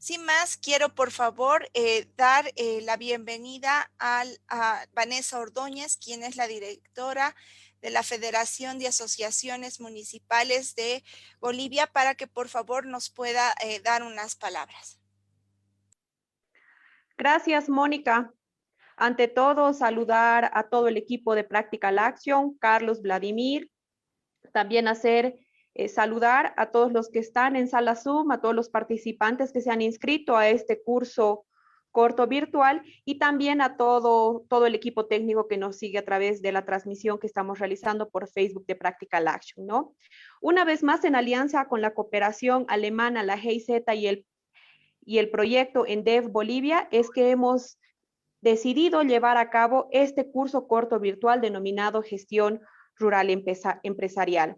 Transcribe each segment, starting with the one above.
Sin más, quiero por favor dar la bienvenida a Vanessa Ordóñez, quien es la directora de la Federación de Asociaciones Municipales de Bolivia, para que por favor nos pueda dar unas palabras. Gracias, Mónica. Ante todo, saludar a todo el equipo de Practical Action, Carlos, Vladimir, también saludar a todos los que están en sala Zoom, a todos los participantes que se han inscrito a este curso corto virtual y también a todo el equipo técnico que nos sigue a través de la transmisión que estamos realizando por Facebook de Practical Action, ¿no? Una vez más, en alianza con la cooperación alemana, la GIZ y el proyecto ENDEV Bolivia, es que hemos decidido llevar a cabo este curso corto virtual denominado Gestión Rural Empresarial.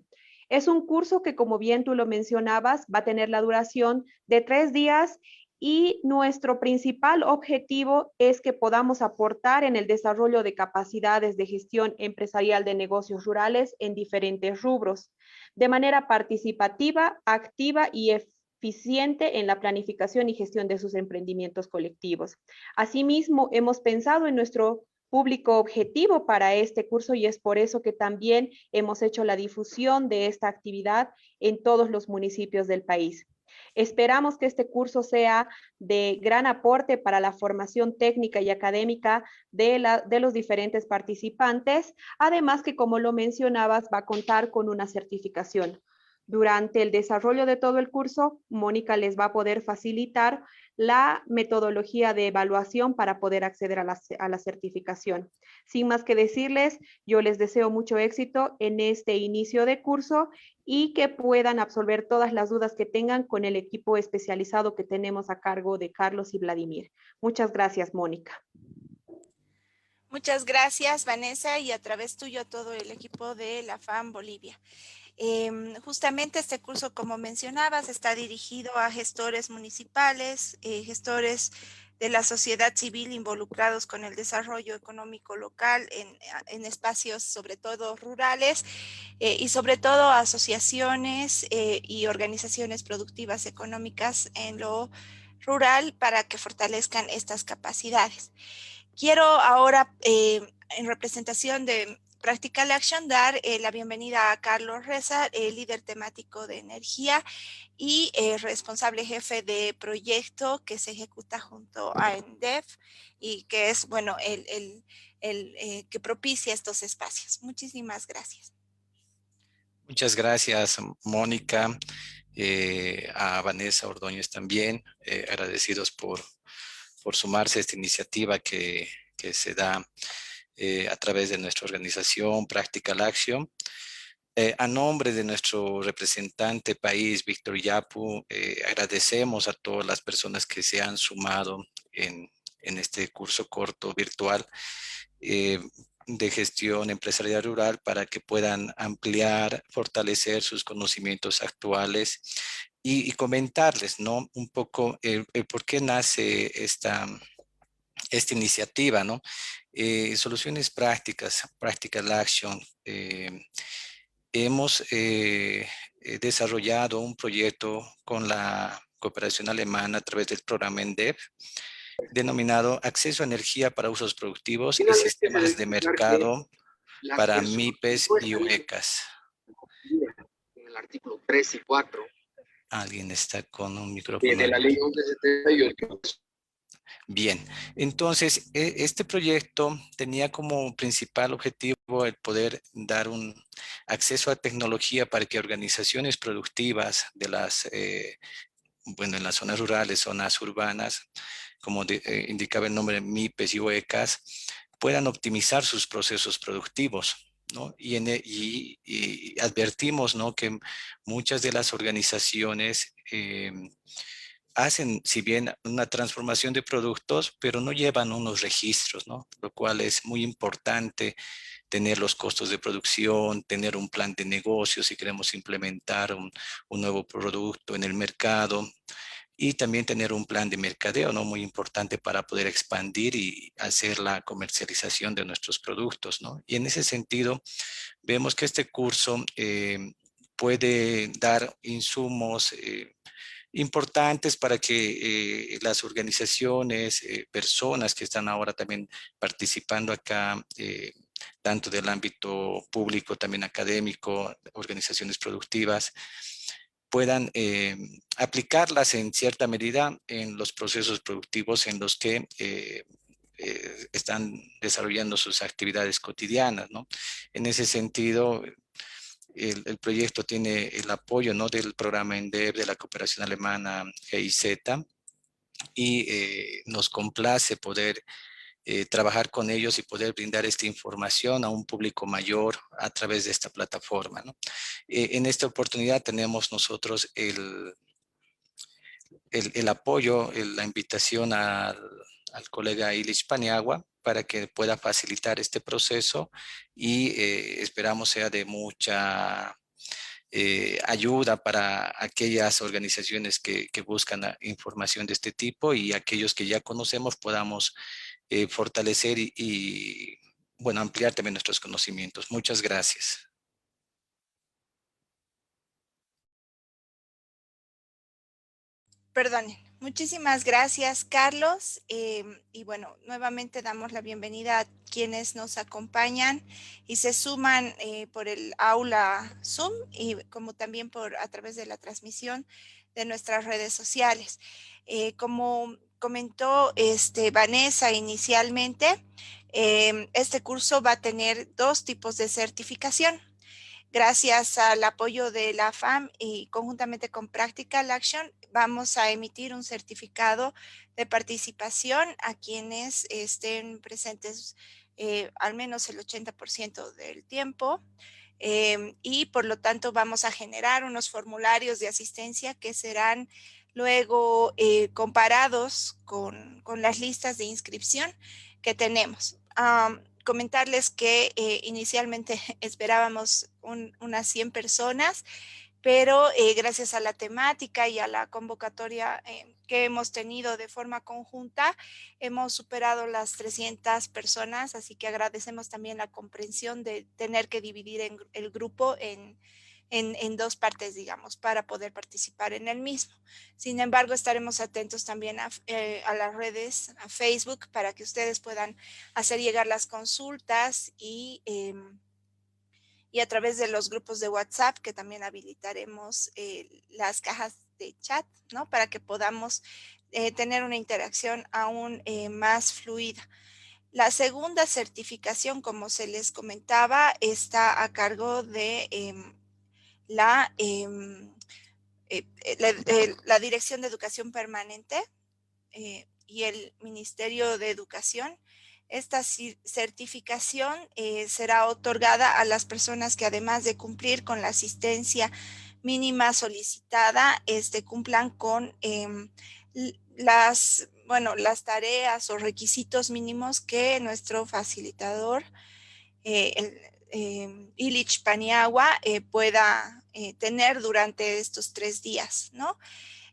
Es un curso que, como bien tú lo mencionabas, va a tener la duración de 3 días y nuestro principal objetivo es que podamos aportar en el desarrollo de capacidades de gestión empresarial de negocios rurales en diferentes rubros, de manera participativa, activa y eficiente en la planificación y gestión de sus emprendimientos colectivos. Asimismo, hemos pensado en nuestro público objetivo para este curso y es por eso que también hemos hecho la difusión de esta actividad en todos los municipios del país. Esperamos que este curso sea de gran aporte para la formación técnica y académica de los diferentes participantes, además que, como lo mencionabas, va a contar con una certificación. Durante el desarrollo de todo el curso, Mónica les va a poder facilitar la metodología de evaluación para poder acceder a la certificación. Sin más que decirles, yo les deseo mucho éxito en este inicio de curso y que puedan absolver todas las dudas que tengan con el equipo especializado que tenemos a cargo de Carlos y Vladimir. Muchas gracias, Mónica. Muchas gracias, Vanessa, y a través tuyo a todo el equipo de la FAM Bolivia. Justamente este curso, como mencionabas, está dirigido a gestores municipales, gestores de la sociedad civil involucrados con el desarrollo económico local en espacios sobre todo rurales y sobre todo asociaciones y organizaciones productivas económicas en lo rural para que fortalezcan estas capacidades. Quiero ahora, en representación de Practical Action, dar la bienvenida a Carlos Reza, líder temático de energía y responsable jefe de proyecto que se ejecuta junto a ENDEV y que es, bueno, el que propicia estos espacios. Muchísimas gracias. Muchas gracias, Mónica, a Vanessa Ordóñez también, agradecidos por sumarse a esta iniciativa que se da a través de nuestra organización Practical Action. A nombre de nuestro representante país, Víctor Yapu, agradecemos a todas las personas que se han sumado en este curso corto virtual de gestión empresarial rural para que puedan ampliar, fortalecer sus conocimientos actuales y comentarles, ¿no? Un poco el por qué nace esta iniciativa, ¿no? Soluciones prácticas, Practical Action. Hemos desarrollado un proyecto con la cooperación alemana a través del programa ENDEV, denominado Acceso a Energía para Usos Productivos y Sistemas de Mercado para MIPES y UECAS. En el artículo 3 y 4. Alguien está con un micrófono. De la ley 1178. Bien, entonces este proyecto tenía como principal objetivo el poder dar un acceso a tecnología para que organizaciones productivas de las, bueno, en las zonas rurales, zonas urbanas, como indicaba el nombre MIPES y UECAS, puedan optimizar sus procesos productivos, ¿no? Y advertimos, ¿no?, que muchas de las organizaciones hacen, si bien una transformación de productos, pero no llevan unos registros, ¿no? Lo cual es muy importante tener los costos de producción, tener un plan de negocio si queremos implementar un nuevo producto en el mercado y también tener un plan de mercadeo, ¿no? Muy importante para poder expandir y hacer la comercialización de nuestros productos, ¿no? Y en ese sentido, vemos que este curso puede dar insumos importantes para que las organizaciones, personas que están ahora también participando acá, tanto del ámbito público, también académico, organizaciones productivas, puedan aplicarlas en cierta medida en los procesos productivos en los que están desarrollando sus actividades cotidianas, ¿no? En ese sentido, el proyecto tiene el apoyo, ¿no?, del programa ENDEV, de la cooperación alemana GIZ, y nos complace poder trabajar con ellos y poder brindar esta información a un público mayor a través de esta plataforma, ¿no? En esta oportunidad tenemos nosotros el apoyo, la invitación al colega Ilich Paniagua para que pueda facilitar este proceso y esperamos sea de mucha ayuda para aquellas organizaciones que buscan información de este tipo, y aquellos que ya conocemos podamos fortalecer bueno, ampliar también nuestros conocimientos. Muchas gracias. Perdonen. Muchísimas gracias, Carlos. Y bueno, nuevamente damos la bienvenida a quienes nos acompañan y se suman por el aula Zoom y como también a través de la transmisión de nuestras redes sociales. Como comentó Vanessa inicialmente, este curso va a tener 2 tipos de certificación. Gracias al apoyo de la FAM y conjuntamente con Practical Action, vamos a emitir un certificado de participación a quienes estén presentes al menos el 80% del tiempo. Y por lo tanto vamos a generar unos formularios de asistencia que serán luego comparados con las listas de inscripción que tenemos. Comentarles que inicialmente esperábamos unas 100 personas, pero gracias a la temática y a la convocatoria que hemos tenido de forma conjunta, hemos superado las 300 personas, así que agradecemos también la comprensión de tener que dividir el grupo en 2 partes, digamos, para poder participar en el mismo. Sin embargo, estaremos atentos también a las redes, a Facebook, para que ustedes puedan hacer llegar las consultas y a través de los grupos de WhatsApp, que también habilitaremos las cajas de chat, ¿no? Para que podamos tener una interacción aún más fluida. La segunda certificación, como se les comentaba, está a cargo de la Dirección de Educación Permanente y el Ministerio de Educación. Esta certificación será otorgada a las personas que, además de cumplir con la asistencia mínima solicitada, cumplan con las tareas o requisitos mínimos que nuestro facilitador, Ilich Paniagua, pueda tener durante estos 3 días, ¿no?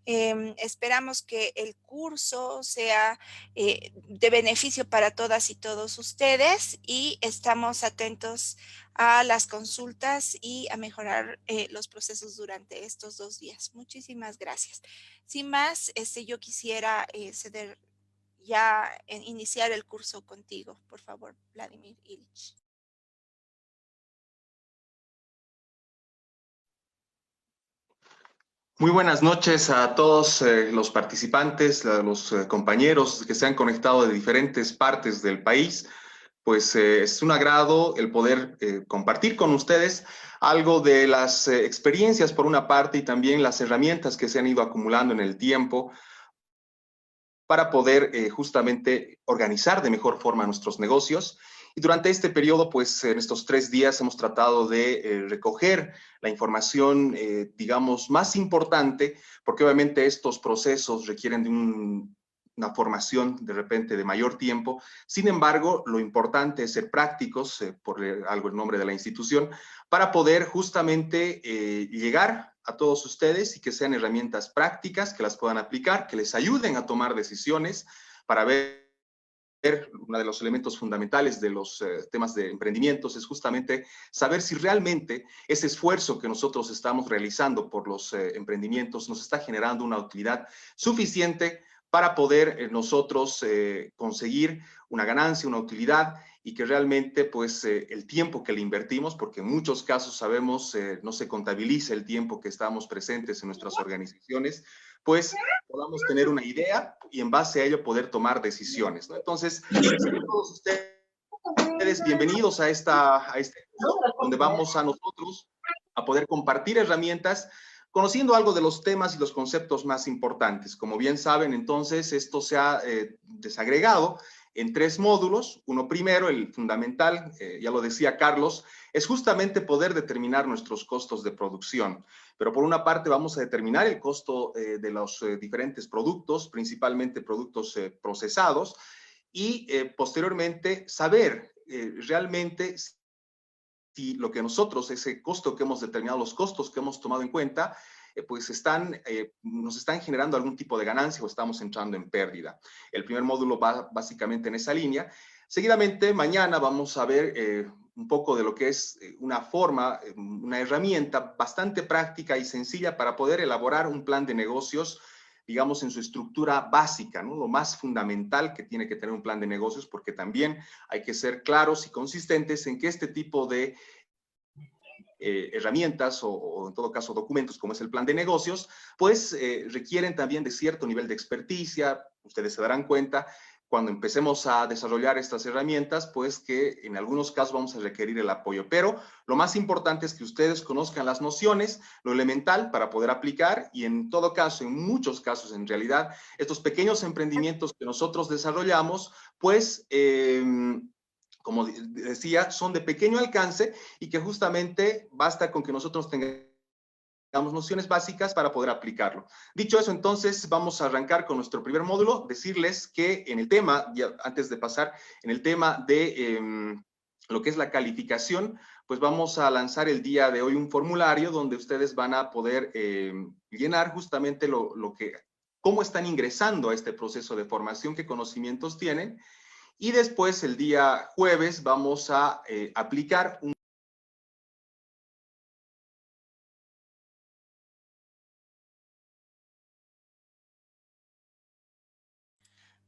Esperamos que el curso sea de beneficio para todas y todos ustedes, y estamos atentos a las consultas y a mejorar los procesos durante estos 2 días. Muchísimas gracias. Sin más, yo quisiera ceder ya iniciar el curso contigo, por favor, Vladimir Ilich. Muy buenas noches a todos los participantes, los compañeros que se han conectado de diferentes partes del país. Pues es un agrado el poder compartir con ustedes algo de las experiencias por una parte, y también las herramientas que se han ido acumulando en el tiempo para poder justamente organizar de mejor forma nuestros negocios. Y durante este periodo, pues en estos 3 días hemos tratado de recoger la información, digamos, más importante, porque obviamente estos procesos requieren de una formación de repente de mayor tiempo. Sin embargo, lo importante es ser prácticos, por algo el nombre de la institución, para poder justamente llegar a todos ustedes y que sean herramientas prácticas, que las puedan aplicar, que les ayuden a tomar decisiones para ver uno de los elementos fundamentales de los temas de emprendimientos es justamente saber si realmente ese esfuerzo que nosotros estamos realizando por los emprendimientos nos está generando una utilidad suficiente para poder nosotros conseguir una ganancia, una utilidad, y que realmente pues el tiempo que le invertimos, porque en muchos casos sabemos no se contabiliza el tiempo que estamos presentes en nuestras organizaciones, pues podamos tener una idea y en base a ello poder tomar decisiones, ¿no? Entonces, todos ustedes bienvenidos a este curso, donde vamos a nosotros a poder compartir herramientas, conociendo algo de los temas y los conceptos más importantes. Como bien saben, entonces, esto se ha desagregado en 3 módulos. Uno primero, el fundamental, ya lo decía Carlos, es justamente poder determinar nuestros costos de producción. Pero por una parte vamos a determinar el costo de los diferentes productos, principalmente productos procesados, y posteriormente saber realmente si lo que nosotros, ese costo que hemos determinado, los costos que hemos tomado en cuenta, pues nos están generando algún tipo de ganancia o estamos entrando en pérdida. El primer módulo va básicamente en esa línea. Seguidamente, mañana vamos a ver un poco de lo que es una forma, una herramienta bastante práctica y sencilla para poder elaborar un plan de negocios, digamos, en su estructura básica, ¿no? Lo más fundamental que tiene que tener un plan de negocios, porque también hay que ser claros y consistentes en que este tipo de herramientas o en todo caso documentos como es el plan de negocios, pues requieren también de cierto nivel de experticia. Ustedes se darán cuenta cuando empecemos a desarrollar estas herramientas, pues que en algunos casos vamos a requerir el apoyo. Pero lo más importante es que ustedes conozcan las nociones, lo elemental para poder aplicar y en todo caso, en muchos casos en realidad, estos pequeños emprendimientos que nosotros desarrollamos, pues como decía, son de pequeño alcance y que justamente basta con que nosotros tengamos nociones básicas para poder aplicarlo. Dicho eso, entonces vamos a arrancar con nuestro primer módulo, decirles que en el tema, ya antes de pasar, en el tema de lo que es la calificación, pues vamos a lanzar el día de hoy un formulario donde ustedes van a poder llenar justamente cómo están ingresando a este proceso de formación, qué conocimientos tienen. Y después, el día jueves, vamos a aplicar un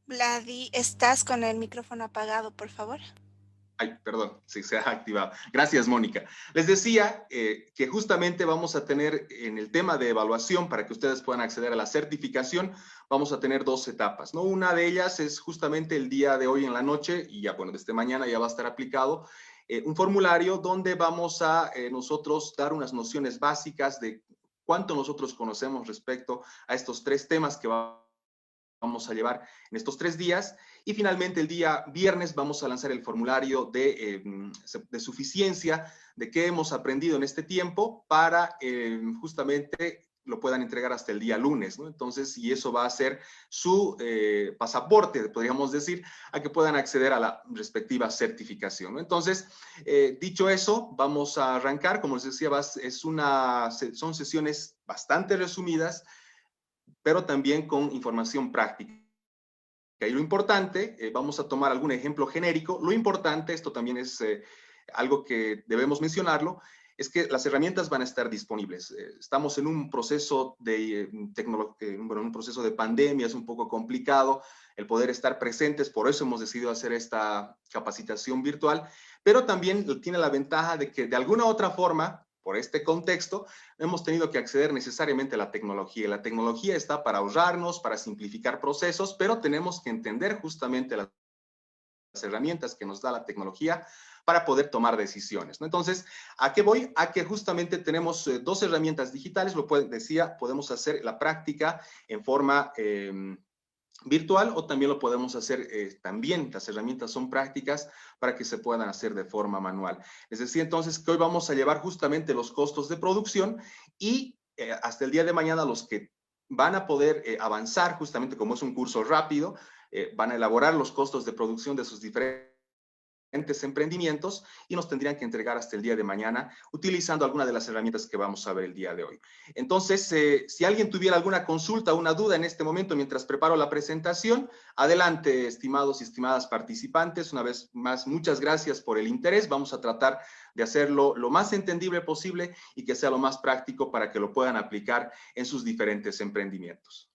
Vladi, estás con el micrófono apagado, por favor. Ay, perdón, sí, se ha activado. Gracias, Mónica. Les decía que justamente vamos a tener en el tema de evaluación, para que ustedes puedan acceder a la certificación, vamos a tener 2 etapas, ¿no? Una de ellas es justamente el día de hoy en la noche, y ya, bueno, desde mañana ya va a estar aplicado, un formulario donde vamos a nosotros dar unas nociones básicas de cuánto nosotros conocemos respecto a estos 3 temas que vamos a llevar en estos 3 días. Y finalmente el día viernes vamos a lanzar el formulario de suficiencia de qué hemos aprendido en este tiempo para justamente lo puedan entregar hasta el día lunes, ¿no? Entonces, y eso va a ser su pasaporte, podríamos decir, a que puedan acceder a la respectiva certificación, ¿no? Entonces, dicho eso, vamos a arrancar. Como les decía, son sesiones bastante resumidas, pero también con información práctica. Y lo importante, vamos a tomar algún ejemplo genérico, lo importante, esto también es algo que debemos mencionarlo, es que las herramientas van a estar disponibles. Estamos en un proceso de un proceso de pandemia, es un poco complicado el poder estar presentes, por eso hemos decidido hacer esta capacitación virtual, pero también tiene la ventaja de que de alguna u otra forma, por este contexto, hemos tenido que acceder necesariamente a la tecnología. La tecnología está para ahorrarnos, para simplificar procesos, pero tenemos que entender justamente las herramientas que nos da la tecnología para poder tomar decisiones, ¿no? Entonces, ¿a qué voy? A que justamente tenemos 2 herramientas digitales, decía, podemos hacer la práctica en forma virtual o también lo podemos hacer, también las herramientas son prácticas para que se puedan hacer de forma manual. Es decir, entonces, que hoy vamos a llevar justamente los costos de producción y hasta el día de mañana los que van a poder avanzar, justamente como es un curso rápido, van a elaborar los costos de producción de sus diferentes emprendimientos y nos tendrían que entregar hasta el día de mañana utilizando alguna de las herramientas que vamos a ver el día de hoy. Entonces, si alguien tuviera alguna consulta o una duda en este momento mientras preparo la presentación, adelante, estimados y estimadas participantes. Una vez más, muchas gracias por el interés. Vamos a tratar de hacerlo lo más entendible posible y que sea lo más práctico para que lo puedan aplicar en sus diferentes emprendimientos.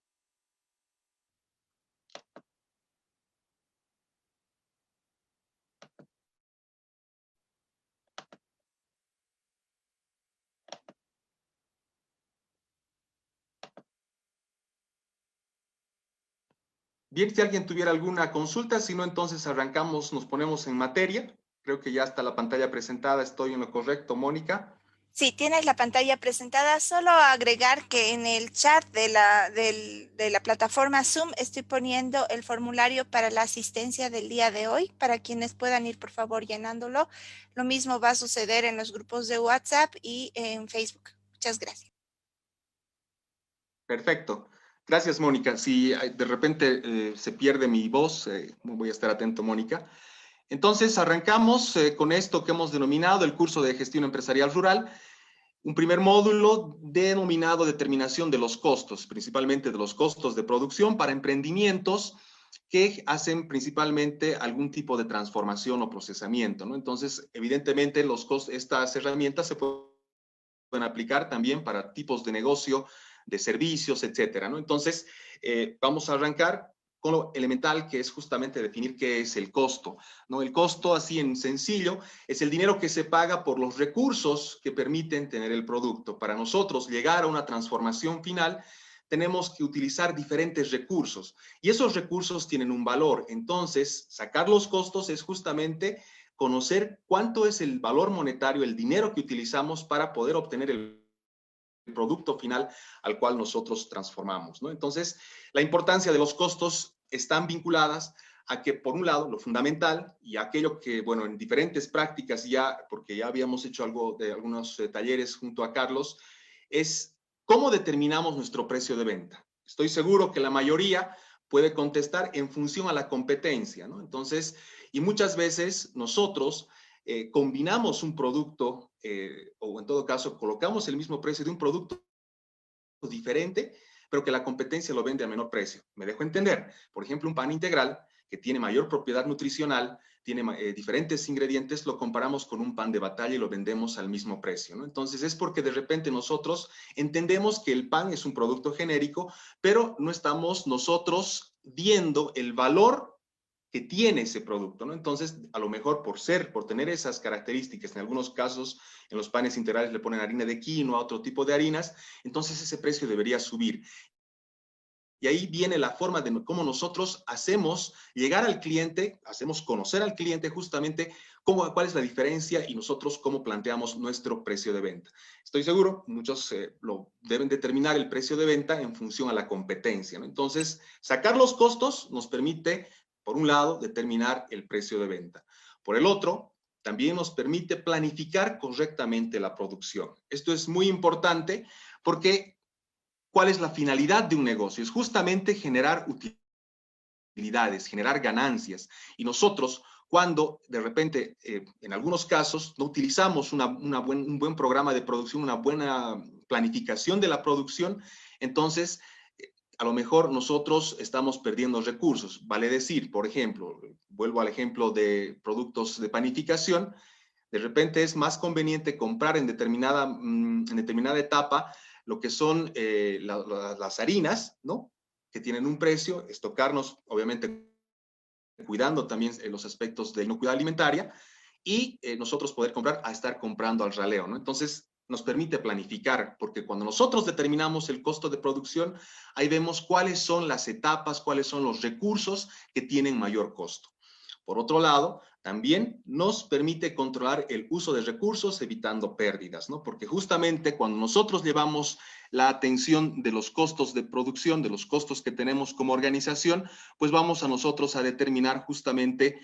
Bien, si alguien tuviera alguna consulta, si no, entonces arrancamos, nos ponemos en materia. Creo que ya está la pantalla presentada, estoy en lo correcto, Mónica. Sí, tienes la pantalla presentada. Solo agregar que en el chat de la plataforma Zoom estoy poniendo el formulario para la asistencia del día de hoy, para quienes puedan ir, por favor, llenándolo. Lo mismo va a suceder en los grupos de WhatsApp y en Facebook. Muchas gracias. Perfecto. Gracias, Mónica. Si de repente se pierde mi voz, voy a estar atento, Mónica. Entonces, arrancamos con esto que hemos denominado el curso de gestión empresarial rural. Un primer módulo denominado determinación de los costos, principalmente de los costos de producción para emprendimientos que hacen principalmente algún tipo de transformación o procesamiento, ¿no? Entonces, evidentemente, estas herramientas se pueden aplicar también para tipos de negocio, de servicios, etcétera, ¿no? Entonces, vamos a arrancar con lo elemental, que es justamente definir qué es el costo, ¿no? El costo, así en sencillo, es el dinero que se paga por los recursos que permiten tener el producto. Para nosotros llegar a una transformación final, tenemos que utilizar diferentes recursos y esos recursos tienen un valor. Entonces, sacar los costos es justamente conocer cuánto es el valor monetario, el dinero que utilizamos para poder obtener el producto final al cual nosotros transformamos, ¿no? Entonces, la importancia de los costos están vinculadas a que, por un lado, lo fundamental y aquello que, bueno, en diferentes prácticas ya, porque ya habíamos hecho algo de algunos talleres junto a Carlos, es cómo determinamos nuestro precio de venta. Estoy seguro que la mayoría puede contestar en función a la competencia, ¿no? Entonces, y muchas veces nosotros combinamos un producto o en todo caso colocamos el mismo precio de un producto diferente, pero que la competencia lo vende a menor precio. Me dejo entender. Por ejemplo, un pan integral que tiene mayor propiedad nutricional, tiene diferentes ingredientes, lo comparamos con un pan de batalla y lo vendemos al mismo precio, ¿no? Entonces es porque de repente nosotros entendemos que el pan es un producto genérico, pero no estamos nosotros viendo el valor que tiene ese producto, ¿no? Entonces, a lo mejor por tener esas características, en algunos casos, en los panes integrales le ponen harina de quinoa, otro tipo de harinas, entonces ese precio debería subir. Y ahí viene la forma de cómo nosotros hacemos llegar al cliente, hacemos conocer al cliente justamente cuál es la diferencia y nosotros cómo planteamos nuestro precio de venta. Estoy seguro, muchos lo deben determinar el precio de venta en función a la competencia, ¿no? Entonces, sacar los costos nos permite, por un lado, determinar el precio de venta. Por el otro, también nos permite planificar correctamente la producción. Esto es muy importante porque ¿cuál es la finalidad de un negocio? Es justamente generar utilidades, generar ganancias. Y nosotros, cuando de repente, en algunos casos, no utilizamos un buen programa de producción, una buena planificación de la producción, entonces, a lo mejor nosotros estamos perdiendo recursos. Vale decir, por ejemplo, vuelvo al ejemplo de productos de panificación, de repente es más conveniente comprar en determinada etapa lo que son las harinas, ¿no? Que tienen un precio, estocarnos, obviamente, cuidando también los aspectos de inocuidad alimentaria y nosotros poder comprar a estar comprando al raleo, ¿no? Entonces, nos permite planificar, porque cuando nosotros determinamos el costo de producción, ahí vemos cuáles son las etapas, cuáles son los recursos que tienen mayor costo. Por otro lado, también nos permite controlar el uso de recursos evitando pérdidas, ¿no? Porque justamente cuando nosotros llevamos la atención de los costos de producción, de los costos que tenemos como organización, pues vamos a nosotros a determinar justamente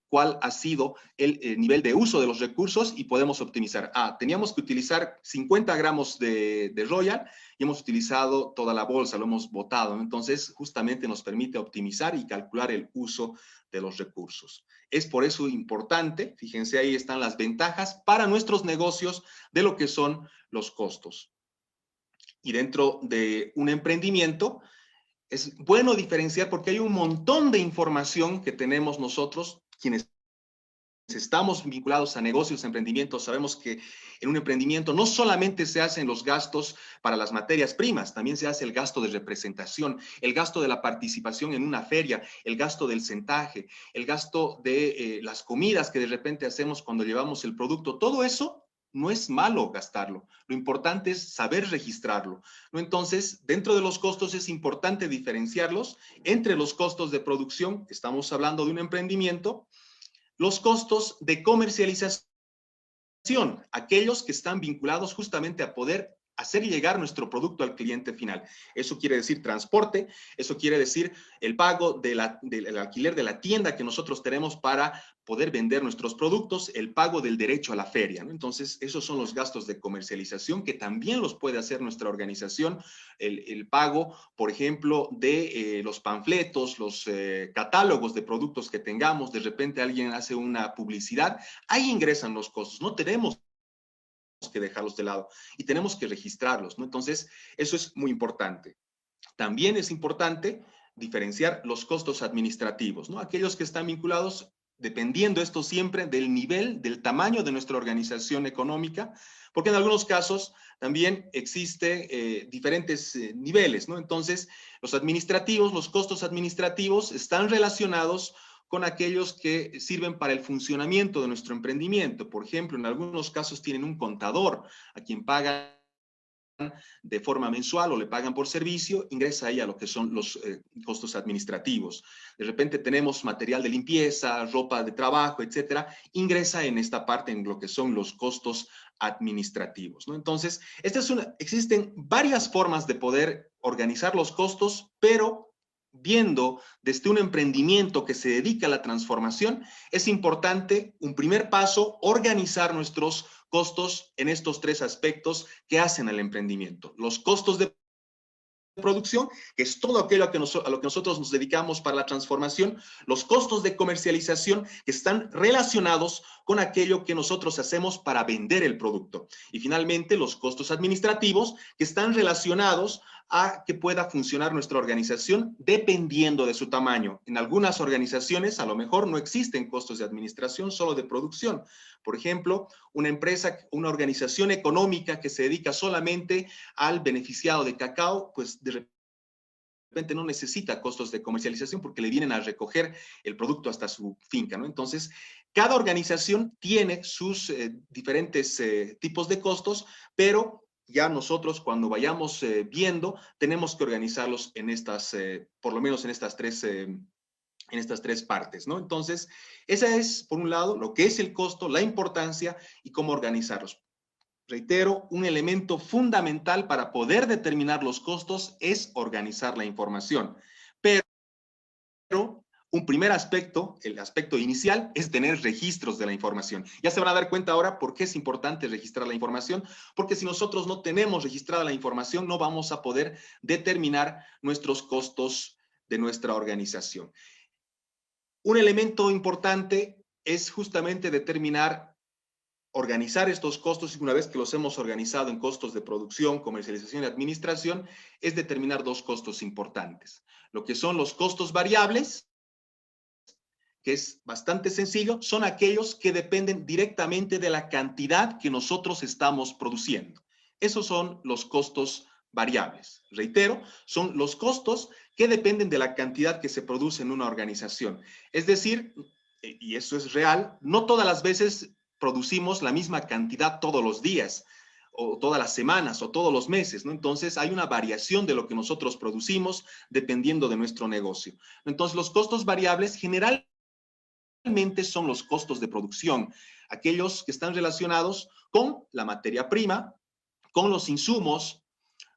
cuál ha sido el nivel de uso de los recursos y podemos optimizar. Teníamos que utilizar 50 gramos de Royal y hemos utilizado toda la bolsa, lo hemos botado, ¿no? Entonces, justamente nos permite optimizar y calcular el uso de los recursos. Es por eso importante, fíjense, ahí están las ventajas para nuestros negocios de lo que son los costos. Y dentro de un emprendimiento, es bueno diferenciar porque hay un montón de información que tenemos nosotros, quienes estamos vinculados a negocios, emprendimientos, sabemos que en un emprendimiento no solamente se hacen los gastos para las materias primas, también se hace el gasto de representación, el gasto de la participación en una feria, el gasto del centaje, el gasto de las comidas que de repente hacemos cuando llevamos el producto. Todo eso no es malo gastarlo. Lo importante es saber registrarlo, ¿no? Entonces, dentro de los costos es importante diferenciarlos entre los costos de producción, estamos hablando de un emprendimiento, los costos de comercialización, aquellos que están vinculados justamente a poder hacer llegar nuestro producto al cliente final. Eso quiere decir transporte, eso quiere decir el pago del alquiler de la tienda que nosotros tenemos para poder vender nuestros productos, el pago del derecho a la feria, ¿no? Entonces, esos son los gastos de comercialización que también los puede hacer nuestra organización, el pago, por ejemplo, de los panfletos, los catálogos de productos que tengamos, de repente alguien hace una publicidad, ahí ingresan los costos, no tenemos que dejarlos de lado y tenemos que registrarlos, ¿no? Entonces, eso es muy importante. También es importante diferenciar los costos administrativos, ¿no? Aquellos que están vinculados, dependiendo esto siempre del nivel, del tamaño de nuestra organización económica, porque en algunos casos también existe diferentes niveles, ¿no? Entonces, los administrativos, los costos administrativos están relacionados con aquellos que sirven para el funcionamiento de nuestro emprendimiento. Por ejemplo, en algunos casos tienen un contador a quien pagan de forma mensual o le pagan por servicio, ingresa ahí a lo que son los costos administrativos. De repente tenemos material de limpieza, ropa de trabajo, etcétera, ingresa en esta parte en lo que son los costos administrativos, ¿no? Entonces, existen varias formas de poder organizar los costos, pero viendo desde un emprendimiento que se dedica a la transformación, es importante, un primer paso, organizar nuestros costos en estos tres aspectos que hacen al emprendimiento. Los costos de producción, que es todo aquello a lo que nosotros nos dedicamos para la transformación, los costos de comercialización que están relacionados con aquello que nosotros hacemos para vender el producto. Y finalmente, los costos administrativos que están relacionados a que pueda funcionar nuestra organización dependiendo de su tamaño. En algunas organizaciones a lo mejor no existen costos de administración, solo de producción. Por ejemplo, una empresa, una organización económica que se dedica solamente al beneficiado de cacao, pues de repente no necesita costos de comercialización porque le vienen a recoger el producto hasta su finca, ¿no? Entonces, cada organización tiene sus diferentes tipos de costos, pero ya nosotros cuando vayamos viendo, tenemos que organizarlos en estas, por lo menos en estas tres partes, ¿no? Entonces, esa es, por un lado, lo que es el costo, la importancia y cómo organizarlos. Reitero, un elemento fundamental para poder determinar los costos es organizar la información. Pero un primer aspecto, el aspecto inicial, es tener registros de la información. Ya se van a dar cuenta ahora por qué es importante registrar la información, porque si nosotros no tenemos registrada la información, no vamos a poder determinar nuestros costos de nuestra organización. Un elemento importante es justamente determinar, organizar estos costos, y una vez que los hemos organizado en costos de producción, comercialización y administración, es determinar dos costos importantes. Lo que son los costos variables, que es bastante sencillo, son aquellos que dependen directamente de la cantidad que nosotros estamos produciendo. Esos son los costos variables. Reitero, son los costos que dependen de la cantidad que se produce en una organización. Es decir, y eso es real, no todas las veces producimos la misma cantidad todos los días, o todas las semanas, o todos los meses, ¿no? Entonces, hay una variación de lo que nosotros producimos dependiendo de nuestro negocio. Entonces, los costos variables generalmente son los costos de producción, aquellos que están relacionados con la materia prima, con los insumos,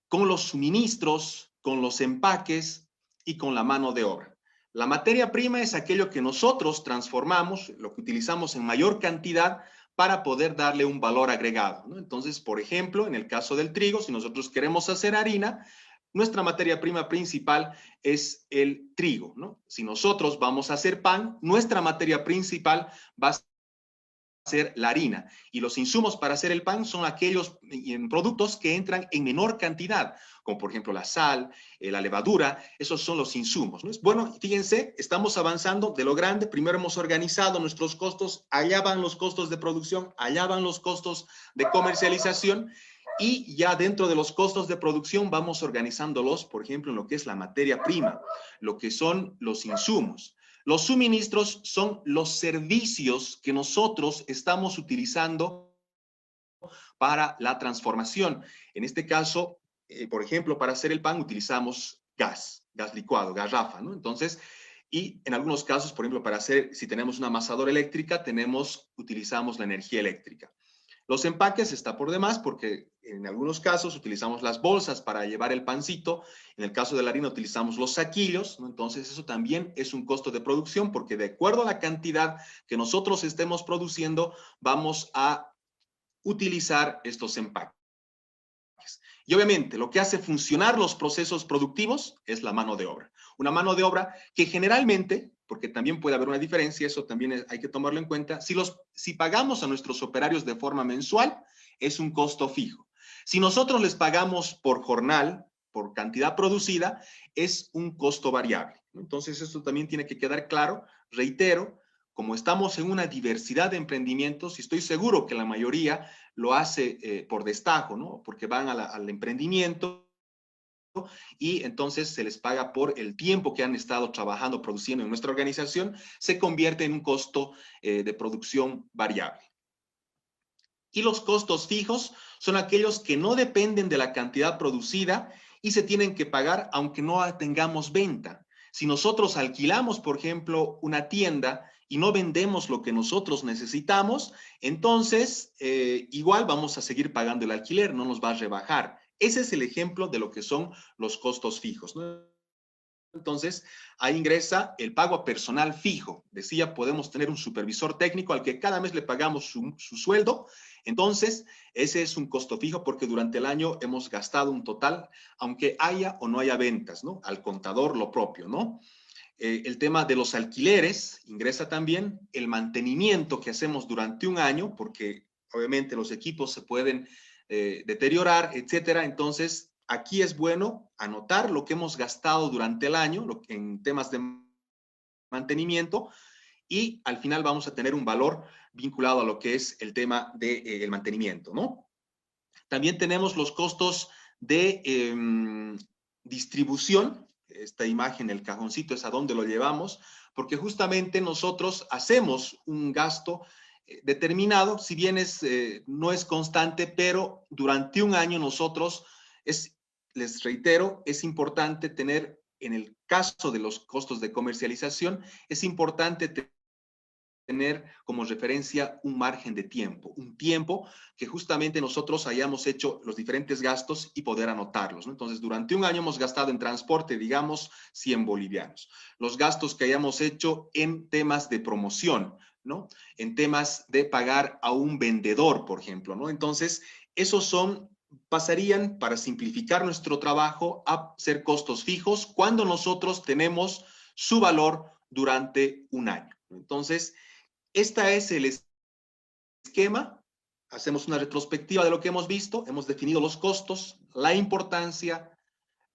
con los suministros, con los empaques y con la mano de obra. La materia prima es aquello que nosotros transformamos, lo que utilizamos en mayor cantidad para poder darle un valor agregado, ¿no? Entonces, por ejemplo, en el caso del trigo, si nosotros queremos hacer harina, nuestra materia prima principal es el trigo, ¿no? Si nosotros vamos a hacer pan, nuestra materia principal va a ser la harina. Y los insumos para hacer el pan son aquellos productos que entran en menor cantidad, como por ejemplo la sal, la levadura, esos son los insumos, ¿no? Bueno, fíjense, estamos avanzando de lo grande. Primero hemos organizado nuestros costos, allá van los costos de producción, allá van los costos de comercialización, y ya dentro de los costos de producción vamos organizándolos, por ejemplo, en lo que es la materia prima, lo que son los insumos. Los suministros son los servicios que nosotros estamos utilizando para la transformación. En este caso, por ejemplo, para hacer el pan utilizamos gas licuado, garrafa, ¿no? Entonces, y en algunos casos, por ejemplo, para hacer, si tenemos una amasadora eléctrica, utilizamos la energía eléctrica. Los empaques está por demás porque en algunos casos utilizamos las bolsas para llevar el pancito. En el caso de la harina utilizamos los saquillos, ¿no? Entonces eso también es un costo de producción porque de acuerdo a la cantidad que nosotros estemos produciendo, vamos a utilizar estos empaques. Y obviamente lo que hace funcionar los procesos productivos es la mano de obra. Una mano de obra que generalmente, porque también puede haber una diferencia, eso también hay que tomarlo en cuenta, si pagamos a nuestros operarios de forma mensual, es un costo fijo. Si nosotros les pagamos por jornal, por cantidad producida, es un costo variable. Entonces esto también tiene que quedar claro. Reitero, como estamos en una diversidad de emprendimientos, y estoy seguro que la mayoría lo hace por destajo, ¿no? Porque van al emprendimiento y entonces se les paga por el tiempo que han estado trabajando, produciendo en nuestra organización, se convierte en un costo de producción variable. Y los costos fijos son aquellos que no dependen de la cantidad producida y se tienen que pagar aunque no tengamos venta. Si nosotros alquilamos, por ejemplo, una tienda y no vendemos lo que nosotros necesitamos, entonces igual vamos a seguir pagando el alquiler, no nos va a rebajar. Ese es el ejemplo de lo que son los costos fijos, ¿no? Entonces, ahí ingresa el pago a personal fijo. Decía, podemos tener un supervisor técnico al que cada mes le pagamos su sueldo. Entonces, ese es un costo fijo porque durante el año hemos gastado un total, aunque haya o no haya ventas, ¿no? Al contador lo propio, ¿no? El tema de los alquileres ingresa también, el mantenimiento que hacemos durante un año, porque obviamente los equipos se pueden deteriorar, etcétera. Entonces, aquí es bueno anotar lo que hemos gastado durante el año en temas de mantenimiento y al final vamos a tener un valor vinculado a lo que es el tema del mantenimiento, ¿no? También tenemos los costos de distribución. Esta imagen, el cajoncito, es a dónde lo llevamos, porque justamente nosotros hacemos un gasto determinado, si bien no es constante, pero durante un año nosotros, les reitero, es importante tener, en el caso de los costos de comercialización, es importante tener como referencia un margen de tiempo, un tiempo que justamente nosotros hayamos hecho los diferentes gastos y poder anotarlos, ¿no? Entonces, durante un año hemos gastado en transporte, digamos, 100 bolivianos. Los gastos que hayamos hecho en temas de promoción, ¿no? En temas de pagar a un vendedor, por ejemplo, ¿no? Entonces, esos pasarían, para simplificar nuestro trabajo, a ser costos fijos cuando nosotros tenemos su valor durante un año. Entonces, este es el esquema. Hacemos una retrospectiva de lo que hemos visto. Hemos definido los costos, la importancia,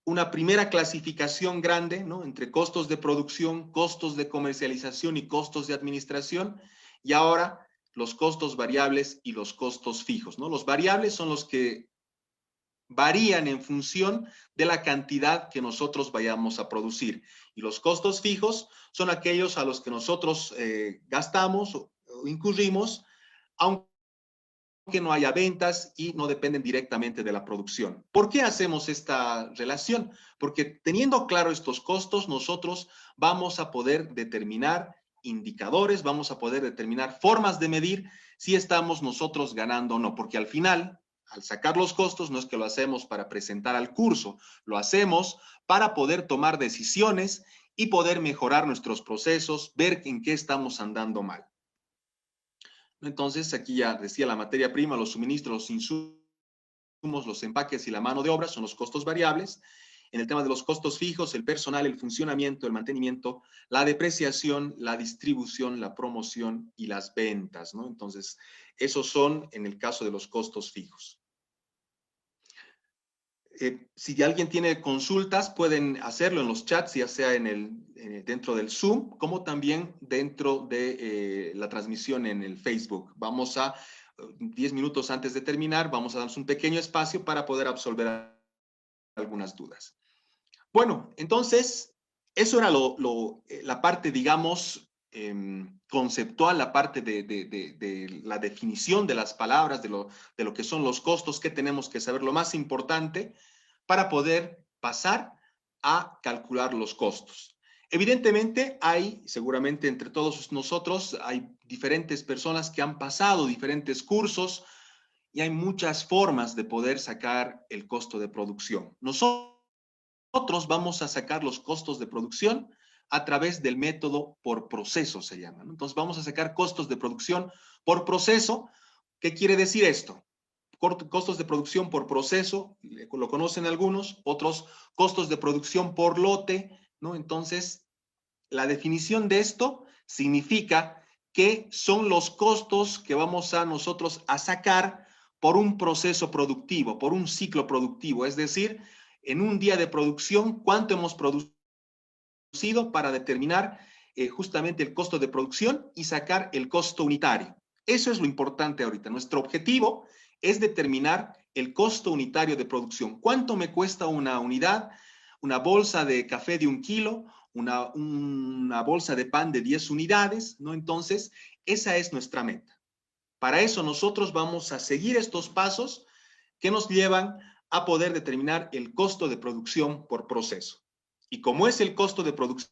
una primera clasificación grande, ¿no? Entre costos de producción, costos de comercialización y costos de administración. Y ahora los costos variables y los costos fijos, ¿no? Los variables son los que varían en función de la cantidad que nosotros vayamos a producir. Y los costos fijos son aquellos a los que nosotros gastamos o incurrimos, aunque no haya ventas y no dependen directamente de la producción. ¿Por qué hacemos esta relación? Porque teniendo claro estos costos, nosotros vamos a poder determinar indicadores, vamos a poder determinar formas de medir si estamos nosotros ganando o no, porque al final, al sacar los costos, no es que lo hacemos para presentar al curso, lo hacemos para poder tomar decisiones y poder mejorar nuestros procesos, ver en qué estamos andando mal. Entonces, aquí ya decía la materia prima, los suministros, los insumos, los empaques y la mano de obra son los costos variables. En el tema de los costos fijos, el personal, el funcionamiento, el mantenimiento, la depreciación, la distribución, la promoción y las ventas, ¿no? Entonces, esos son en el caso de los costos fijos. Si alguien tiene consultas, pueden hacerlo en los chats, ya sea dentro del Zoom, como también dentro de la transmisión en el Facebook. Vamos a, 10 minutos antes de terminar, vamos a darnos un pequeño espacio para poder absolver algunas dudas. Bueno, entonces, eso era la parte, digamos, conceptual, la parte de la definición de las palabras, de lo que son los costos, que tenemos que saber, lo más importante para poder pasar a calcular los costos. Evidentemente seguramente entre todos nosotros, hay diferentes personas que han pasado diferentes cursos y hay muchas formas de poder sacar el costo de producción. Nosotros vamos a sacar los costos de producción a través del método por proceso, se llama, ¿no? Entonces vamos a sacar costos de producción por proceso. ¿Qué quiere decir esto? Costos de producción por proceso, lo conocen algunos, otros costos de producción por lote, ¿no? Entonces, la definición de esto significa que son los costos que vamos a nosotros a sacar por un proceso productivo, por un ciclo productivo, es decir, en un día de producción, cuánto hemos producido para determinar justamente el costo de producción y sacar el costo unitario. Eso es lo importante ahorita. Nuestro objetivo es determinar el costo unitario de producción. ¿Cuánto me cuesta una unidad? Una bolsa de café de 1 kilo, una bolsa de pan de 10 unidades, ¿no? Entonces, esa es nuestra meta. Para eso nosotros vamos a seguir estos pasos que nos llevan a poder determinar el costo de producción por proceso. Y como es el costo de producción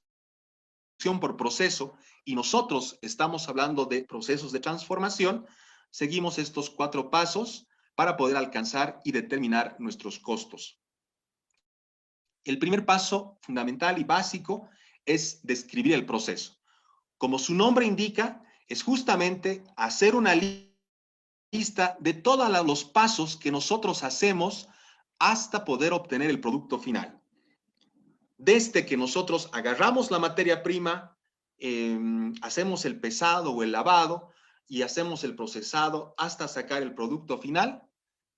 por proceso, y nosotros estamos hablando de procesos de transformación, seguimos estos 4 pasos para poder alcanzar y determinar nuestros costos. El primer paso fundamental y básico es describir el proceso. Como su nombre indica, es justamente hacer una lista de todos los pasos que nosotros hacemos hasta poder obtener el producto final. Desde que nosotros agarramos la materia prima, hacemos el pesado o el lavado y hacemos el procesado hasta sacar el producto final,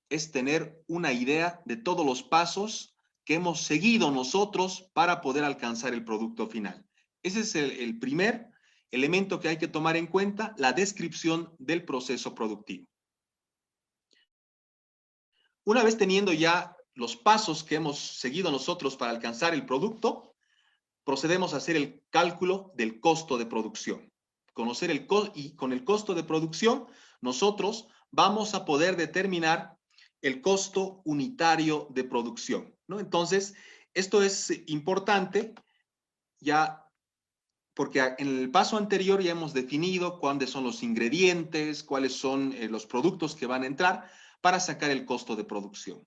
es tener una idea de todos los pasos que hemos seguido nosotros para poder alcanzar el producto final. Ese es el primer elemento que hay que tomar en cuenta, la descripción del proceso productivo. Una vez teniendo ya los pasos que hemos seguido nosotros para alcanzar el producto, procedemos a hacer el cálculo del costo de producción. Y con el costo de producción, nosotros vamos a poder determinar el costo unitario de producción, ¿no? Entonces, esto es importante ya porque en el paso anterior ya hemos definido cuáles son los ingredientes, cuáles son los productos que van a entrar para sacar el costo de producción.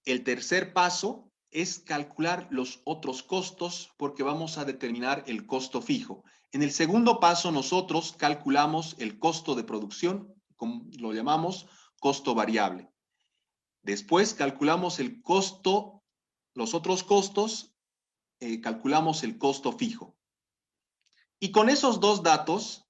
El tercer paso es calcular los otros costos porque vamos a determinar el costo fijo. En el segundo paso nosotros calculamos el costo de producción, como lo llamamos costo variable. Después calculamos el costo, los otros costos, calculamos el costo fijo. Y con esos dos datos,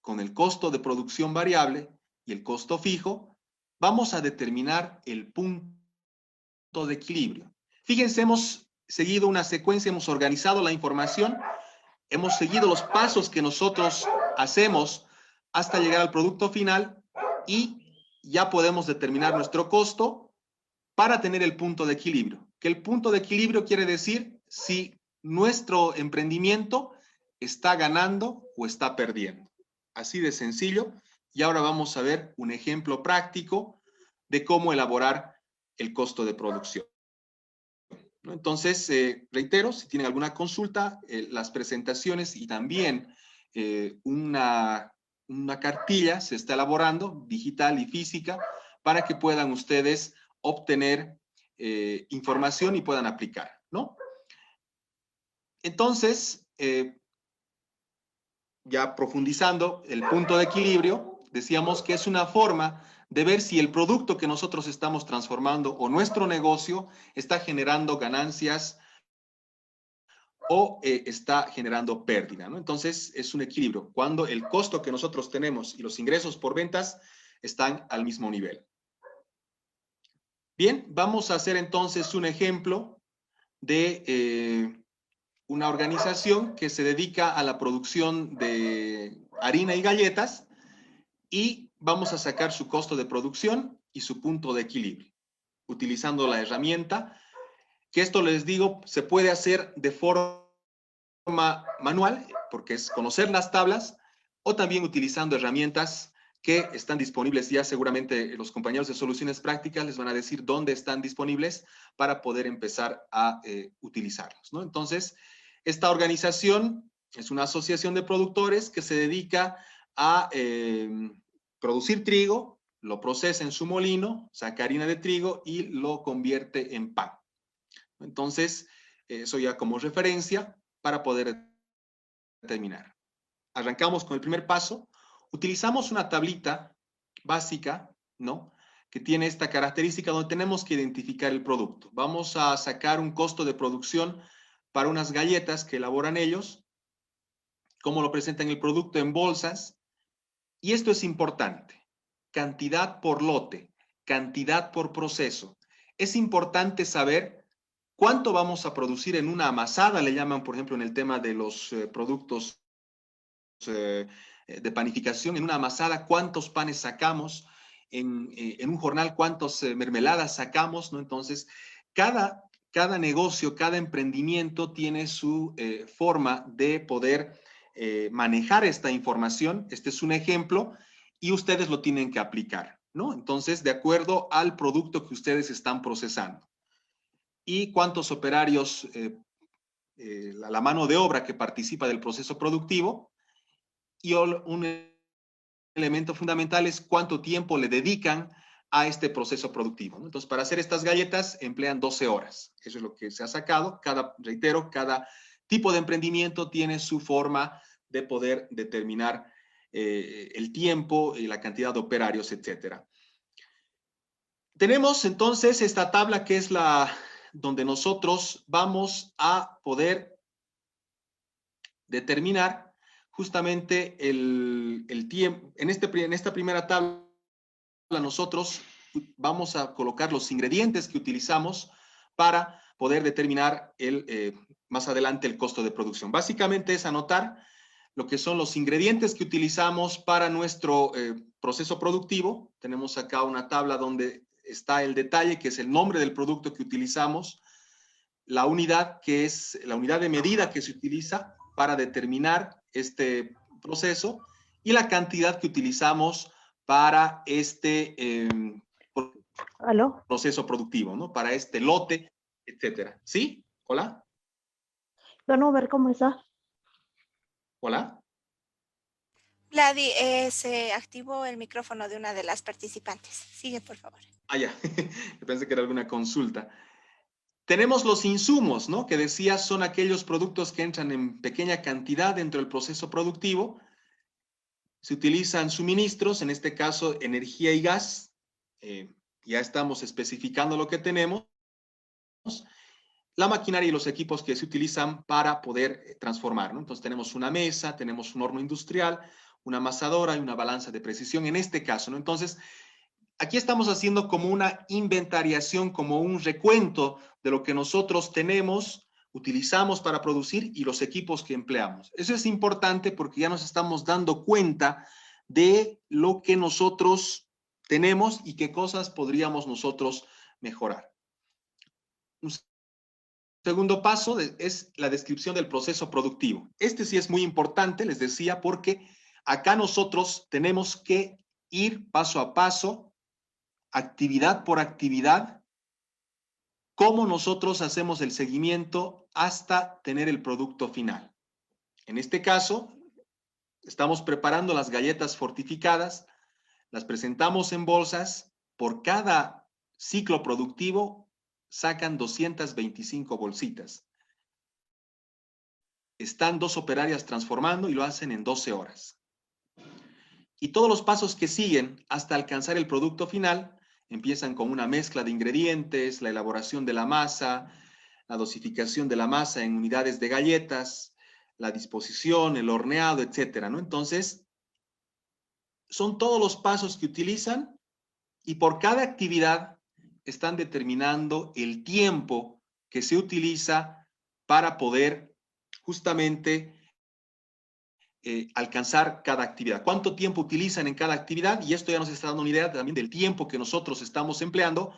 con el costo de producción variable y el costo fijo, vamos a determinar el punto de equilibrio. Fíjense, hemos seguido una secuencia, hemos organizado la información, hemos seguido los pasos que nosotros hacemos hasta llegar al producto final y ya podemos determinar nuestro costo para tener el punto de equilibrio. Que el punto de equilibrio quiere decir si nuestro emprendimiento está ganando o está perdiendo. Así de sencillo. Y ahora vamos a ver un ejemplo práctico de cómo elaborar el costo de producción. ¿No? Entonces, reitero, si tienen alguna consulta, las presentaciones y también una cartilla se está elaborando, digital y física, para que puedan ustedes obtener información y puedan aplicar, ¿no? Entonces, ya profundizando el punto de equilibrio, decíamos que es una forma de ver si el producto que nosotros estamos transformando o nuestro negocio está generando ganancias o está generando pérdida, ¿no? Entonces, es un equilibrio. Cuando el costo que nosotros tenemos y los ingresos por ventas están al mismo nivel. Bien, vamos a hacer entonces un ejemplo de una organización que se dedica a la producción de harina y galletas y vamos a sacar su costo de producción y su punto de equilibrio, utilizando la herramienta, que esto les digo, se puede hacer de forma manual, porque es conocer las tablas, o también utilizando herramientas que están disponibles. Ya seguramente los compañeros de soluciones prácticas les van a decir dónde están disponibles para poder empezar a utilizarlos, ¿no? Entonces, esta organización es una asociación de productores que se dedica a producir trigo, lo procesa en su molino, saca harina de trigo y lo convierte en pan. Entonces, eso ya como referencia para poder determinar. Arrancamos con el primer paso. Utilizamos una tablita básica, ¿no? Que tiene esta característica donde tenemos que identificar el producto. Vamos a sacar un costo de producción para unas galletas que elaboran ellos, cómo lo presentan el producto en bolsas. Y esto es importante. Cantidad por lote, cantidad por proceso. Es importante saber cuánto vamos a producir en una amasada, le llaman, por ejemplo, en el tema de los productos de panificación, en una amasada, cuántos panes sacamos, en un jornal, cuántas mermeladas sacamos, ¿no? Entonces, cada negocio, cada emprendimiento tiene su forma de poder manejar esta información. Este es un ejemplo y ustedes lo tienen que aplicar, ¿no? Entonces, de acuerdo al producto que ustedes están procesando. Y cuántos operarios, la mano de obra que participa del proceso productivo, y un elemento fundamental es cuánto tiempo le dedican a este proceso productivo, ¿no? Entonces, para hacer estas galletas emplean 12 horas. Eso es lo que se ha sacado. Reitero, cada tipo de emprendimiento tiene su forma de poder determinar el tiempo y la cantidad de operarios, etcétera. Tenemos entonces esta tabla que es la donde nosotros vamos a poder determinar justamente el tiempo. En esta primera tabla nosotros vamos a colocar los ingredientes que utilizamos para poder determinar más adelante el costo de producción. Básicamente es anotar lo que son los ingredientes que utilizamos para nuestro proceso productivo. Tenemos acá una tabla donde está el detalle, que es el nombre del producto que utilizamos, la unidad, que es la unidad de medida que se utiliza para determinar este proceso, y la cantidad que utilizamos para este proceso productivo, ¿no? Para este lote, etcétera. ¿Sí? ¿Hola? Bueno, ver cómo está. ¿Hola? Vladi, se activó el micrófono de una de las participantes. Sigue, por favor. Ah, ya. Pensé que era alguna consulta. Tenemos los insumos, ¿no? Que decía son aquellos productos que entran en pequeña cantidad dentro del proceso productivo. Se utilizan suministros, en este caso energía y gas. Ya estamos especificando lo que tenemos. La maquinaria y los equipos que se utilizan para poder transformar, ¿no? Entonces tenemos una mesa, tenemos un horno industrial, una amasadora y una balanza de precisión en este caso, ¿no? Entonces, aquí estamos haciendo como una inventariación, como un recuento de lo que nosotros tenemos, utilizamos para producir y los equipos que empleamos. Eso es importante porque ya nos estamos dando cuenta de lo que nosotros tenemos y qué cosas podríamos nosotros mejorar. Un segundo paso es la descripción del proceso productivo. Este sí es muy importante, les decía, porque acá nosotros tenemos que ir paso a paso, actividad por actividad, cómo nosotros hacemos el seguimiento hasta tener el producto final. En este caso, estamos preparando las galletas fortificadas, las presentamos en bolsas, por cada ciclo productivo sacan 225 bolsitas. están 2 operarias transformando y lo hacen en 12 horas. Y todos los pasos que siguen hasta alcanzar el producto final empiezan con una mezcla de ingredientes, la elaboración de la masa, la dosificación de la masa en unidades de galletas, la disposición, el horneado, etcétera, ¿no? Entonces, son todos los pasos que utilizan y por cada actividad están determinando el tiempo que se utiliza para poder justamente alcanzar cada actividad. ¿Cuánto tiempo utilizan en cada actividad? Y esto ya nos está dando una idea también del tiempo que nosotros estamos empleando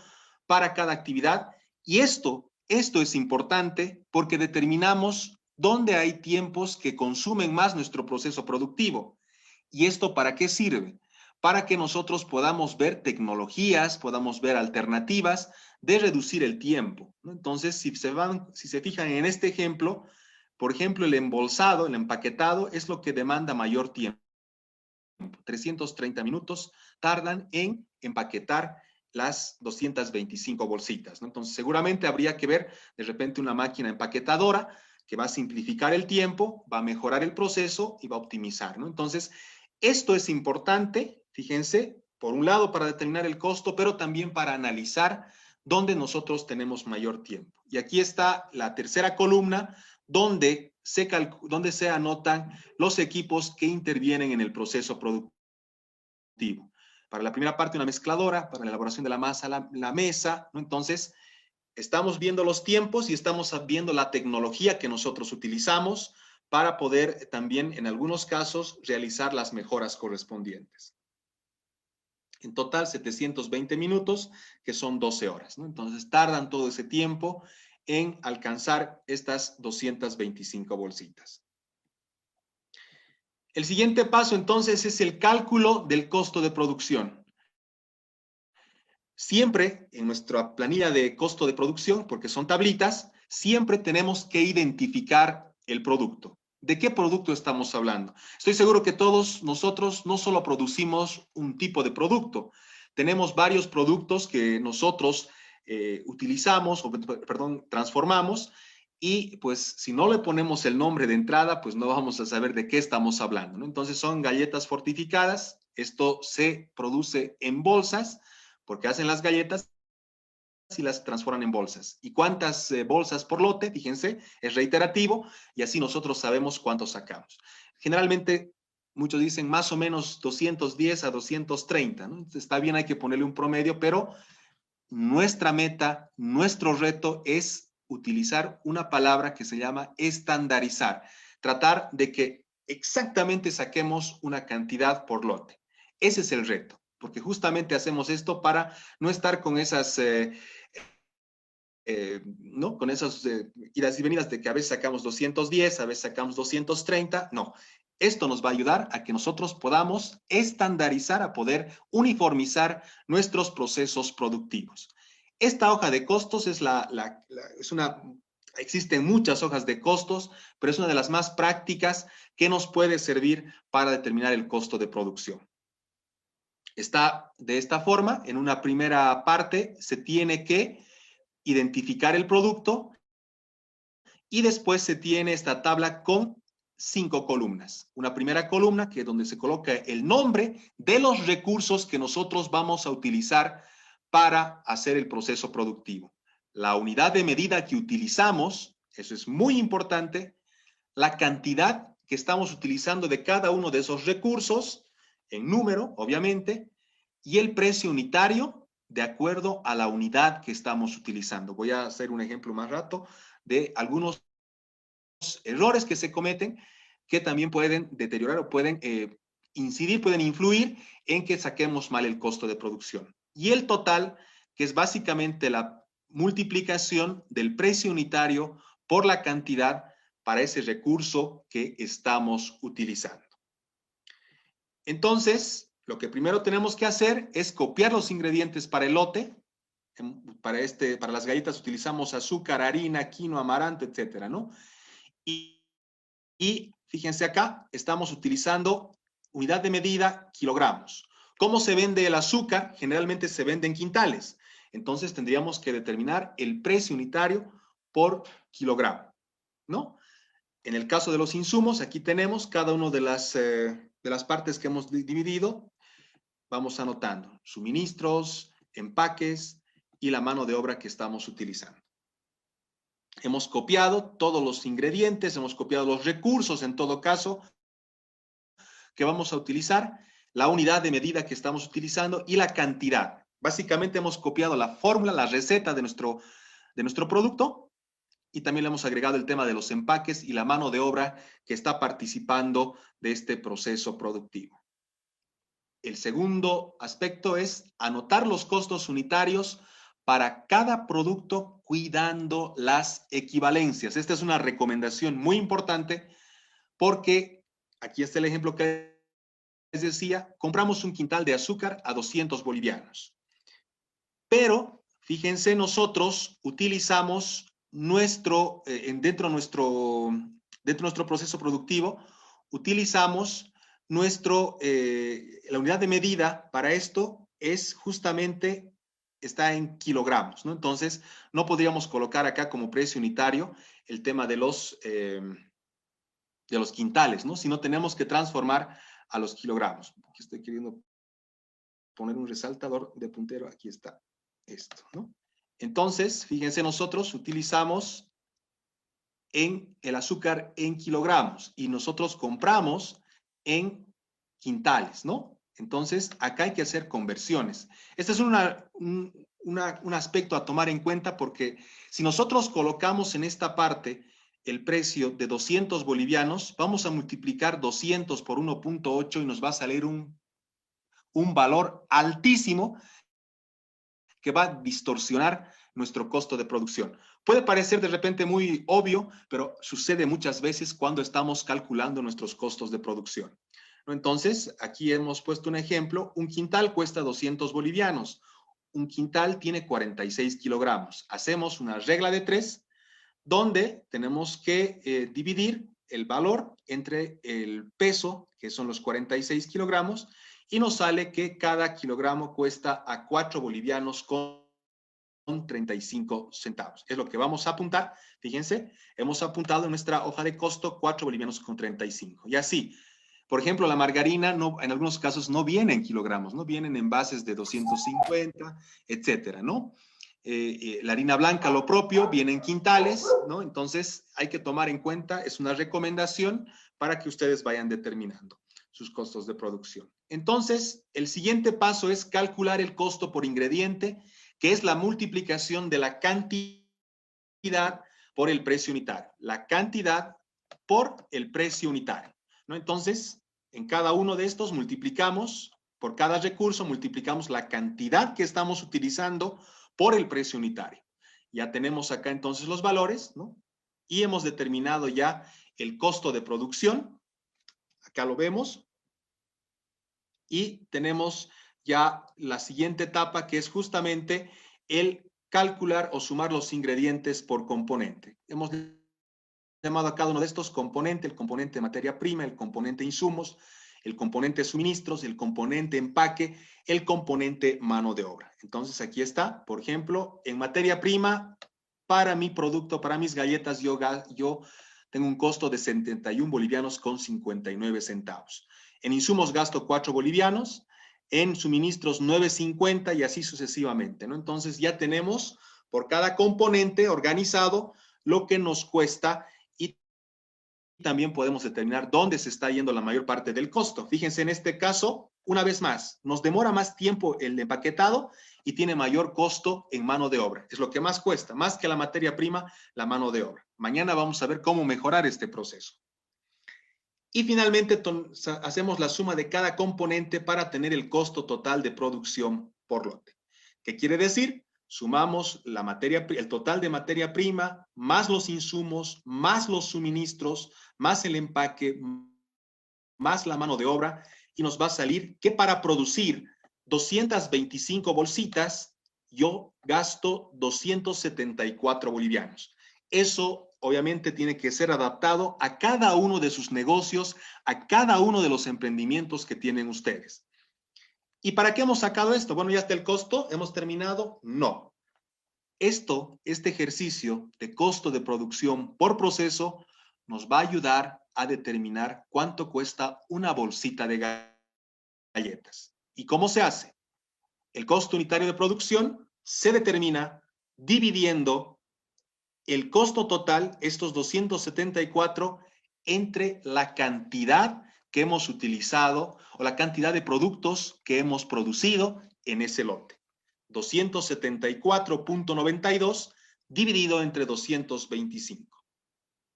para cada actividad. Y esto es importante porque determinamos dónde hay tiempos que consumen más nuestro proceso productivo. ¿Y esto para qué sirve? Para que nosotros podamos ver tecnologías, podamos ver alternativas de reducir el tiempo, ¿no? Entonces, si se fijan en este ejemplo, por ejemplo, el embolsado, el empaquetado, es lo que demanda mayor tiempo. 330 minutos tardan en empaquetar las 225 bolsitas, ¿no? Entonces, seguramente habría que ver de repente una máquina empaquetadora que va a simplificar el tiempo, va a mejorar el proceso y va a optimizar, ¿no? Entonces, esto es importante, fíjense, por un lado para determinar el costo, pero también para analizar dónde nosotros tenemos mayor tiempo. Y aquí está la tercera columna, donde se anotan los equipos que intervienen en el proceso productivo. Para la primera parte, una mezcladora, para la elaboración de la masa, la mesa, ¿no? Entonces, estamos viendo los tiempos y estamos viendo la tecnología que nosotros utilizamos para poder también, en algunos casos, realizar las mejoras correspondientes. En total, 720 minutos, que son 12 horas, ¿no? Entonces, tardan todo ese tiempo en alcanzar estas 225 bolsitas. El siguiente paso, entonces, es el cálculo del costo de producción. Siempre en nuestra planilla de costo de producción, porque son tablitas, siempre tenemos que identificar el producto. ¿De qué producto estamos hablando? Estoy seguro que todos nosotros no solo producimos un tipo de producto, tenemos varios productos que nosotros utilizamos, transformamos, y pues si no le ponemos el nombre de entrada, pues no vamos a saber de qué estamos hablando, ¿no? Entonces son galletas fortificadas, esto se produce en bolsas, porque hacen las galletas y las transforman en bolsas. ¿Y cuántas bolsas por lote? Fíjense, es reiterativo y así nosotros sabemos cuánto sacamos. Generalmente, muchos dicen más o menos 210 a 230, ¿no? Entonces, está bien, hay que ponerle un promedio, pero nuestra meta, nuestro reto es utilizar una palabra que se llama estandarizar. Tratar de que exactamente saquemos una cantidad por lote. Ese es el reto, porque justamente hacemos esto para no estar con esas... ¿no? Con esas idas y venidas de que a veces sacamos 210, a veces sacamos 230, no. Esto nos va a ayudar a que nosotros podamos estandarizar, a poder uniformizar nuestros procesos productivos. Esta hoja de costos existen muchas hojas de costos, pero es una de las más prácticas que nos puede servir para determinar el costo de producción. Está de esta forma, en una primera parte se tiene que identificar el producto y después se tiene esta tabla con 5 columnas. Una primera columna que es donde se coloca el nombre de los recursos que nosotros vamos a utilizar para hacer el proceso productivo. La unidad de medida que utilizamos, eso es muy importante, la cantidad que estamos utilizando de cada uno de esos recursos, en número, obviamente, y el precio unitario de acuerdo a la unidad que estamos utilizando. Voy a hacer un ejemplo más rato de algunos errores que se cometen que también pueden deteriorar o pueden incidir, pueden influir en que saquemos mal el costo de producción. Y el total, que es básicamente la multiplicación del precio unitario por la cantidad para ese recurso que estamos utilizando. Entonces, lo que primero tenemos que hacer es copiar los ingredientes para el lote. Para las galletas utilizamos azúcar, harina, quinoa, amaranto, etcétera, ¿no? Y fíjense acá, estamos utilizando unidad de medida, kilogramos. ¿Cómo se vende el azúcar? Generalmente se vende en quintales. Entonces tendríamos que determinar el precio unitario por kilogramo, ¿no? En el caso de los insumos, aquí tenemos cada una de las partes que hemos dividido. Vamos anotando suministros, empaques y la mano de obra que estamos utilizando. Hemos copiado todos los ingredientes, hemos copiado los recursos en todo caso que vamos a utilizar, la unidad de medida que estamos utilizando y la cantidad. Básicamente hemos copiado la fórmula, la receta de nuestro producto y también le hemos agregado el tema de los empaques y la mano de obra que está participando de este proceso productivo. El segundo aspecto es anotar los costos unitarios para cada producto cuidando las equivalencias. Esta es una recomendación muy importante porque aquí está el ejemplo que les decía, compramos un quintal de azúcar a 200 bolivianos. Pero, fíjense, nosotros utilizamos dentro de nuestro proceso productivo, utilizamos la unidad de medida para esto es justamente, está en kilogramos, ¿no? Entonces, no podríamos colocar acá como precio unitario el tema de los quintales, ¿no? Sino tenemos que transformar a los kilogramos. Aquí estoy queriendo poner un resaltador de puntero, aquí está esto, ¿no? Entonces, fíjense, nosotros utilizamos el azúcar en kilogramos y nosotros compramos en quintales, ¿no? Entonces, acá hay que hacer conversiones. Este es un aspecto a tomar en cuenta porque si nosotros colocamos en esta parte el precio de 200 bolivianos, vamos a multiplicar 200 por 1.8 y nos va a salir un valor altísimo que va a distorsionar nuestro costo de producción. Puede parecer de repente muy obvio, pero sucede muchas veces cuando estamos calculando nuestros costos de producción. Entonces, aquí hemos puesto un ejemplo. Un quintal cuesta 200 bolivianos. Un quintal tiene 46 kilogramos. Hacemos una regla de 3, donde tenemos que dividir el valor entre el peso, que son los 46 kilogramos, y nos sale que cada kilogramo cuesta a 4 bolivianos con 35 centavos. Es lo que vamos a apuntar. Fíjense, hemos apuntado en nuestra hoja de costo 4 bolivianos con 35. Y así, por ejemplo, la margarina en algunos casos no viene en kilogramos, no vienen en envases de 250, etcétera, ¿no? La harina blanca, lo propio, viene en quintales, ¿no? Entonces, hay que tomar en cuenta, es una recomendación para que ustedes vayan determinando sus costos de producción. Entonces, el siguiente paso es calcular el costo por ingrediente, que es la multiplicación de la cantidad por el precio unitario. La cantidad por el precio unitario, ¿no? Entonces, en cada uno de estos multiplicamos, por cada recurso multiplicamos la cantidad que estamos utilizando por el precio unitario. Ya tenemos acá entonces los valores, ¿no? Y hemos determinado ya el costo de producción. Acá lo vemos. Y tenemos ya la siguiente etapa, que es justamente el calcular o sumar los ingredientes por componente. Hemos llamado a cada uno de estos componente, el componente materia prima, el componente insumos, el componente suministros, el componente empaque, el componente mano de obra. Entonces aquí está, por ejemplo, en materia prima, para mi producto, para mis galletas, yo tengo un costo de 71 bolivianos con 59 centavos. En insumos gasto 4 bolivianos, en suministros 9.50 y así sucesivamente, ¿no? Entonces ya tenemos por cada componente organizado lo que nos cuesta y también podemos determinar dónde se está yendo la mayor parte del costo. Fíjense en este caso, una vez más, nos demora más tiempo el empaquetado y tiene mayor costo en mano de obra. Es lo que más cuesta, más que la materia prima, la mano de obra. Mañana vamos a ver cómo mejorar este proceso. Y finalmente hacemos la suma de cada componente para tener el costo total de producción por lote. ¿Qué quiere decir? Sumamos el total de materia prima, más los insumos, más los suministros, más el empaque, más la mano de obra, y nos va a salir que para producir 225 bolsitas, yo gasto 274 bolivianos. Eso obviamente tiene que ser adaptado a cada uno de sus negocios, a cada uno de los emprendimientos que tienen ustedes. ¿Y para qué hemos sacado esto? Bueno, ya está el costo, ¿hemos terminado? No. Este ejercicio de costo de producción por proceso nos va a ayudar a determinar cuánto cuesta una bolsita de galletas. ¿Y cómo se hace? El costo unitario de producción se determina dividiendo el costo total, estos 274, entre la cantidad que hemos utilizado o la cantidad de productos que hemos producido en ese lote. 274.92 dividido entre 225.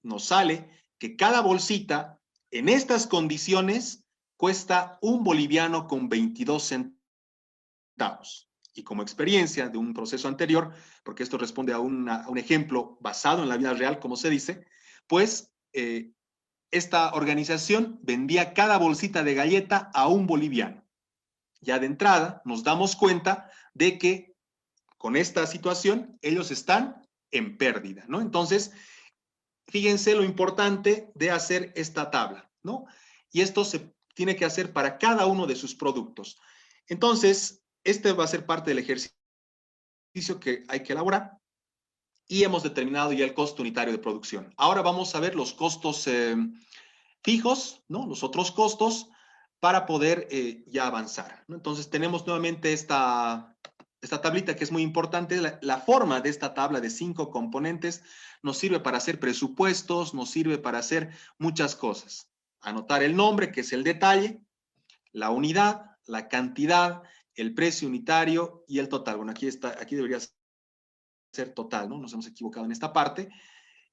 Nos sale que cada bolsita en estas condiciones cuesta 1 boliviano con 22 centavos. Y como experiencia de un proceso anterior, porque esto responde a un ejemplo basado en la vida real, como se dice, pues esta organización vendía cada bolsita de galleta a 1 boliviano. Ya de entrada nos damos cuenta de que con esta situación ellos están en pérdida, ¿no? Entonces, fíjense lo importante de hacer esta tabla, ¿no? Y esto se tiene que hacer para cada uno de sus productos. Entonces, este va a ser parte del ejercicio que hay que elaborar y hemos determinado ya el costo unitario de producción. Ahora vamos a ver los costos fijos, ¿no? Los otros costos para poder ya avanzar, ¿no? Entonces, tenemos nuevamente esta tablita que es muy importante. La forma de esta tabla de 5 componentes nos sirve para hacer presupuestos, nos sirve para hacer muchas cosas. Anotar el nombre, que es el detalle, la unidad, la cantidad, el precio unitario y el total. Bueno, aquí debería ser total, ¿no? Nos hemos equivocado en esta parte.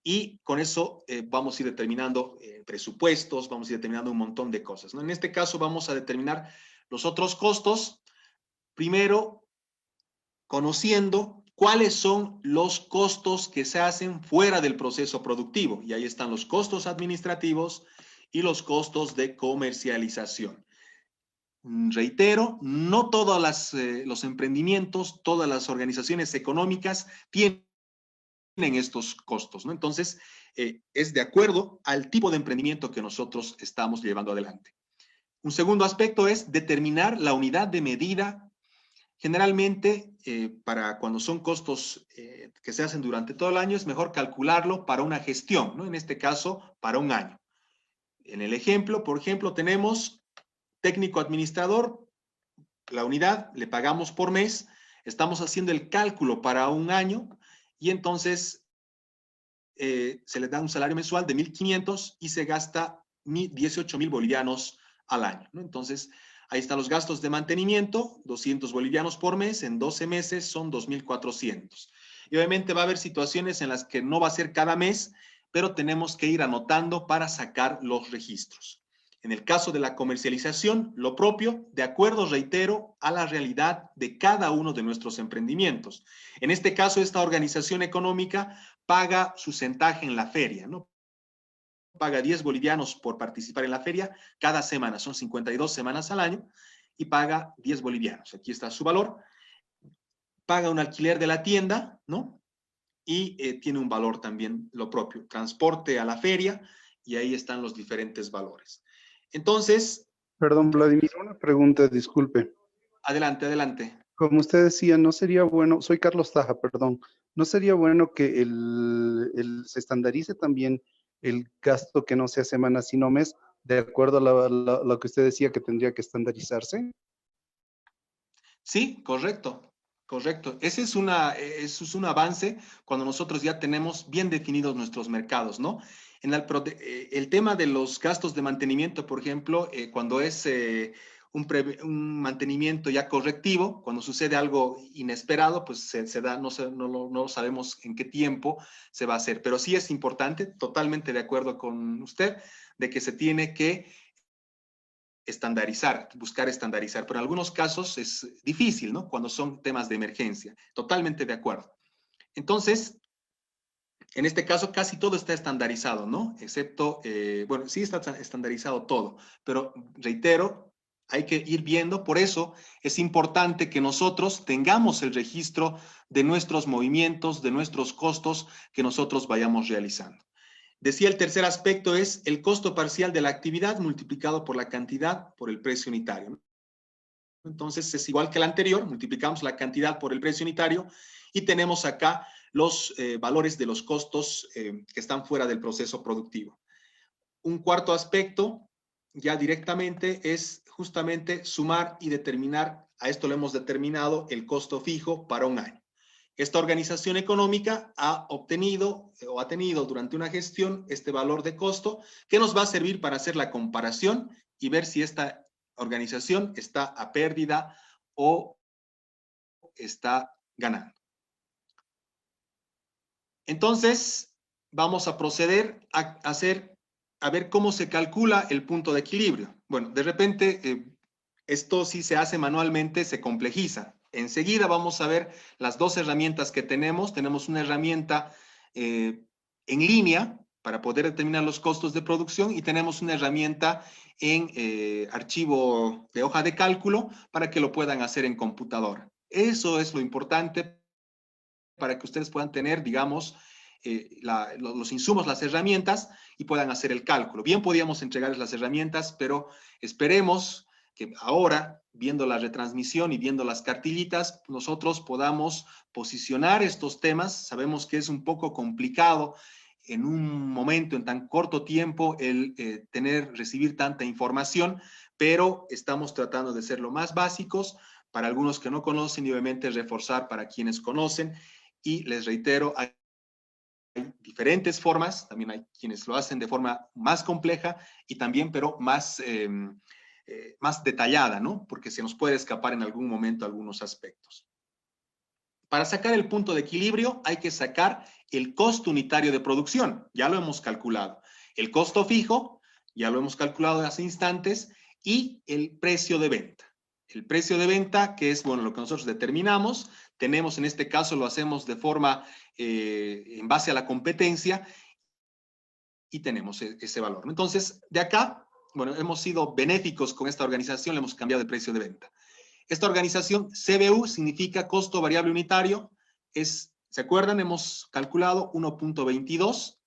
Y con eso vamos a ir determinando presupuestos, vamos a ir determinando un montón de cosas, ¿no? En este caso vamos a determinar los otros costos. Primero, conociendo cuáles son los costos que se hacen fuera del proceso productivo. Y ahí están los costos administrativos y los costos de comercialización. Reitero, no todos los emprendimientos, todas las organizaciones económicas tienen estos costos, ¿no? Entonces, es de acuerdo al tipo de emprendimiento que nosotros estamos llevando adelante. Un segundo aspecto es determinar la unidad de medida. Generalmente, para cuando son costos que se hacen durante todo el año, es mejor calcularlo para una gestión, ¿no? En este caso, para un año. En el ejemplo, por ejemplo, tenemos técnico administrador, la unidad, le pagamos por mes, estamos haciendo el cálculo para un año y entonces se le da un salario mensual de 1.500 y se gasta 18.000 bolivianos al año, ¿no? Entonces, ahí están los gastos de mantenimiento, 200 bolivianos por mes, en 12 meses son 2.400. Y obviamente va a haber situaciones en las que no va a ser cada mes, pero tenemos que ir anotando para sacar los registros. En el caso de la comercialización, lo propio, de acuerdo, reitero, a la realidad de cada uno de nuestros emprendimientos. En este caso, esta organización económica paga su centaje en la feria, ¿no? Paga 10 bolivianos por participar en la feria cada semana, son 52 semanas al año, y paga 10 bolivianos. Aquí está su valor. Paga un alquiler de la tienda, ¿no? Y tiene un valor también lo propio, transporte a la feria, y ahí están los diferentes valores. Entonces... Perdón, Vladimir, una pregunta, disculpe. Adelante, adelante. Como usted decía, no sería bueno, soy Carlos Taja, perdón, ¿no sería bueno que se estandarice también el gasto que no sea semana sino mes, de acuerdo a lo que usted decía que tendría que estandarizarse? Sí, correcto, correcto. Ese es un avance cuando nosotros ya tenemos bien definidos nuestros mercados, ¿no? El tema de los gastos de mantenimiento, por ejemplo, cuando es un mantenimiento ya correctivo, cuando sucede algo inesperado, pues se da, no sabemos en qué tiempo se va a hacer. Pero sí es importante, totalmente de acuerdo con usted, de que se tiene que estandarizar, buscar estandarizar. Pero en algunos casos es difícil, ¿no? Cuando son temas de emergencia. Totalmente de acuerdo. Entonces, en este caso casi todo está estandarizado, ¿no? Excepto, bueno, sí está estandarizado todo, pero reitero, hay que ir viendo, por eso es importante que nosotros tengamos el registro de nuestros movimientos, de nuestros costos que nosotros vayamos realizando. Decía, el tercer aspecto es el costo parcial de la actividad multiplicado por la cantidad por el precio unitario. Entonces es igual que el anterior, multiplicamos la cantidad por el precio unitario y tenemos acá los valores de los costos que están fuera del proceso productivo. un cuarto aspecto, ya directamente, es justamente sumar y determinar, a esto lo hemos determinado, el costo fijo para un año. Esta organización económica ha obtenido o ha tenido durante una gestión este valor de costo que nos va a servir para hacer la comparación y ver si esta organización está a pérdida o está ganando. Entonces, vamos a proceder a ver cómo se calcula el punto de equilibrio. Bueno, de repente, esto si se hace manualmente se complejiza. Enseguida vamos a ver las dos herramientas que tenemos. Tenemos una herramienta en línea para poder determinar los costos de producción y tenemos una herramienta en archivo de hoja de cálculo para que lo puedan hacer en computadora. Eso es lo importante para que ustedes puedan tener, digamos, los insumos, las herramientas y puedan hacer el cálculo. Bien podíamos entregarles las herramientas, pero esperemos que ahora, viendo la retransmisión y viendo las cartillitas, nosotros podamos posicionar estos temas. Sabemos que es un poco complicado en un momento, en tan corto tiempo, el recibir tanta información, pero estamos tratando de ser lo más básicos para algunos que no conocen y obviamente reforzar para quienes conocen. Y les reitero, hay diferentes formas, también hay quienes lo hacen de forma más compleja y también, pero más detallada, ¿no? Porque se nos puede escapar en algún momento algunos aspectos. Para sacar el punto de equilibrio hay que sacar el costo unitario de producción, ya lo hemos calculado. El costo fijo, ya lo hemos calculado hace instantes, y el precio de venta. El precio de venta, que es, bueno, lo que nosotros determinamos, tenemos en este caso, lo hacemos de forma en base a la competencia y tenemos ese valor. Entonces, de acá, bueno, hemos sido benéficos con esta organización, le hemos cambiado el precio de venta. Esta organización, CBU, significa costo variable unitario, ¿se acuerdan? Hemos calculado 1.22,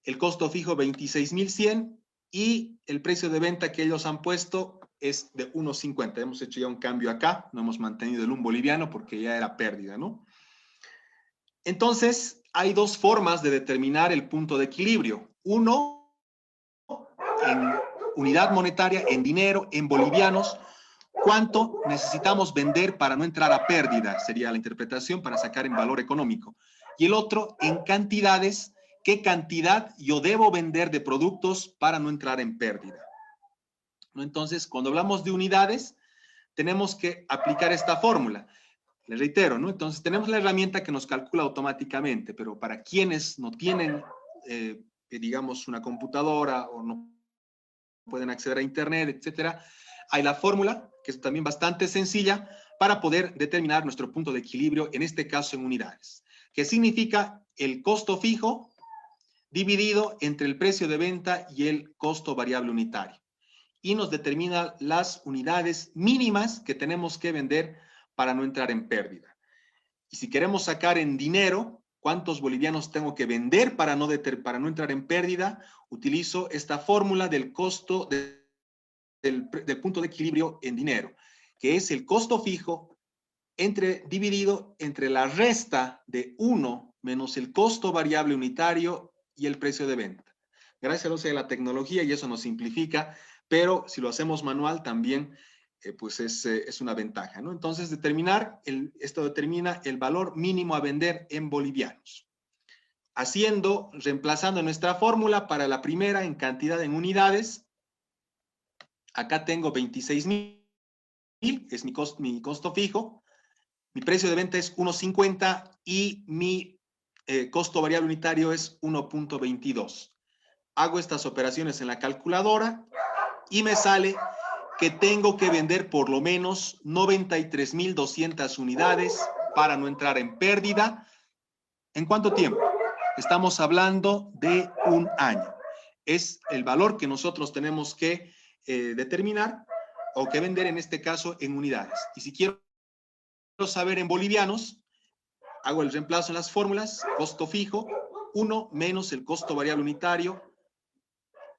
el costo fijo 26.100 y el precio de venta que ellos han puesto es de 1.50. Hemos hecho ya un cambio acá, no hemos mantenido el 1 boliviano porque ya era pérdida, ¿no? Entonces, hay dos formas de determinar el punto de equilibrio. Uno, en unidad monetaria, en dinero, en bolivianos, ¿cuánto necesitamos vender para no entrar a pérdida? Sería la interpretación para sacar en valor económico. Y el otro, en cantidades, ¿qué cantidad yo debo vender de productos para no entrar en pérdida? ¿No? Entonces, cuando hablamos de unidades, tenemos que aplicar esta fórmula. Les reitero, ¿no? Entonces, tenemos la herramienta que nos calcula automáticamente, pero para quienes no tienen, digamos, una computadora o no pueden acceder a internet, etcétera, hay la fórmula, que es también bastante sencilla, para poder determinar nuestro punto de equilibrio, en este caso en unidades, que significa el costo fijo dividido entre el precio de venta y el costo variable unitario. Y nos determina las unidades mínimas que tenemos que vender para no entrar en pérdida. Y si queremos sacar en dinero cuántos bolivianos tengo que vender para no entrar en pérdida, utilizo esta fórmula del costo del punto de equilibrio en dinero, que es el costo fijo dividido entre la resta de 1 menos el costo variable unitario y el precio de venta. Gracias al uso de la tecnología y eso nos simplifica, pero si lo hacemos manual también pues es una ventaja, ¿no? Entonces, esto determina el valor mínimo a vender en bolivianos. Reemplazando nuestra fórmula para la primera en cantidad en unidades, acá tengo 26.000, es mi costo fijo, mi precio de venta es 1.50 y mi costo variable unitario es 1.22. Hago estas operaciones en la calculadora y me sale que tengo que vender por lo menos 93.200 unidades para no entrar en pérdida. ¿En cuánto tiempo? Estamos hablando de un año. Es el valor que nosotros tenemos que determinar o que vender en este caso en unidades. Y si quiero saber en bolivianos, hago el reemplazo en las fórmulas, costo fijo, 1 menos el costo variable unitario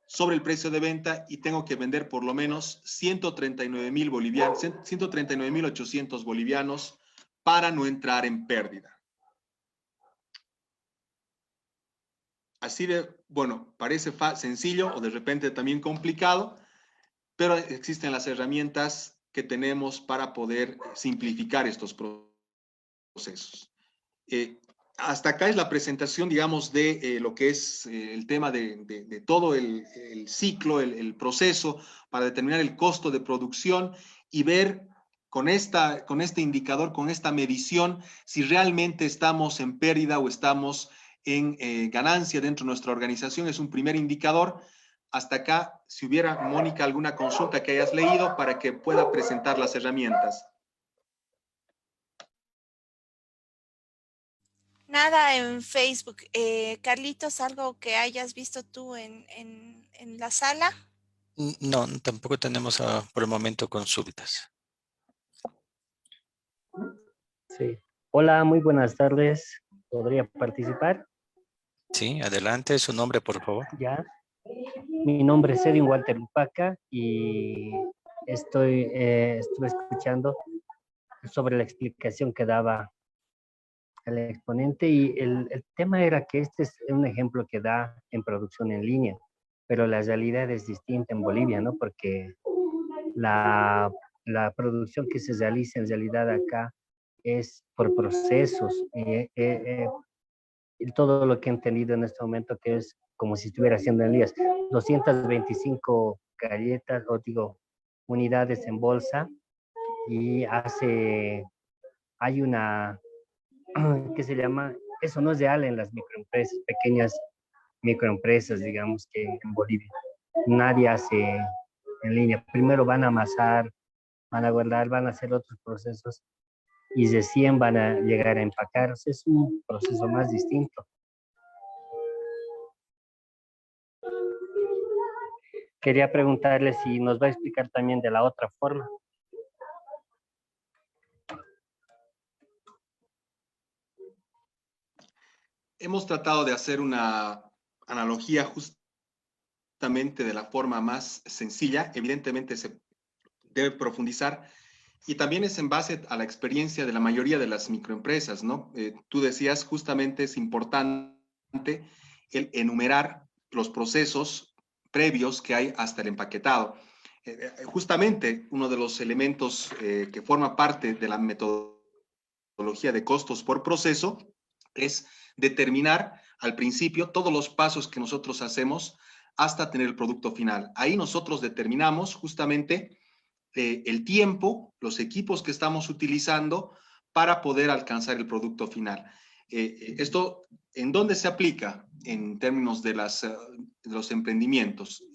sobre el precio de venta y tengo que vender por lo menos 139.000 bolivianos, 139.800 bolivianos para no entrar en pérdida. Así de, bueno, parece sencillo o de repente también complicado, pero existen las herramientas que tenemos para poder simplificar estos procesos. Hasta acá es la presentación, digamos, de lo que es el tema de todo el ciclo, el proceso para determinar el costo de producción y ver con este indicador, con esta medición, si realmente estamos en pérdida o estamos en ganancia dentro de nuestra organización. Es un primer indicador. Hasta acá, si hubiera, Mónica, alguna consulta que hayas leído para que pueda presentar las herramientas. Nada en Facebook. Carlitos, ¿algo que hayas visto tú en la sala? No, tampoco tenemos por el momento consultas. Sí. Hola, muy buenas tardes. ¿Podría participar? Sí, adelante. Su nombre, por favor. Ya. Mi nombre es Edwin Walter Upaca y estuve escuchando sobre la explicación que daba el exponente y el tema era que este es un ejemplo que da en producción en línea, pero la realidad es distinta en Bolivia, ¿no? Porque la producción que se realiza en realidad acá es por procesos. Y todo lo que he entendido en este momento que es como si estuviera haciendo en días, 225 galletas, o digo, unidades en bolsa, y hay una, ¿qué se llama? Eso no es real en las microempresas, pequeñas microempresas, digamos, que en Bolivia. Nadie hace en línea. Primero van a amasar, van a guardar, van a hacer otros procesos y recién van a llegar a empacar. O sea, es un proceso más distinto. Quería preguntarle si nos va a explicar también de la otra forma. Hemos tratado de hacer una analogía justamente de la forma más sencilla. Evidentemente se debe profundizar y también es en base a la experiencia de la mayoría de las microempresas, ¿no? Tú decías justamente es importante el enumerar los procesos previos que hay hasta el empaquetado. Justamente uno de los elementos que forma parte de la metodología de costos por proceso es determinar al principio todos los pasos que nosotros hacemos hasta tener el producto final. Ahí nosotros determinamos justamente el tiempo, los equipos que estamos utilizando para poder alcanzar el producto final. Esto, ¿en dónde se aplica? En términos de los emprendimientos.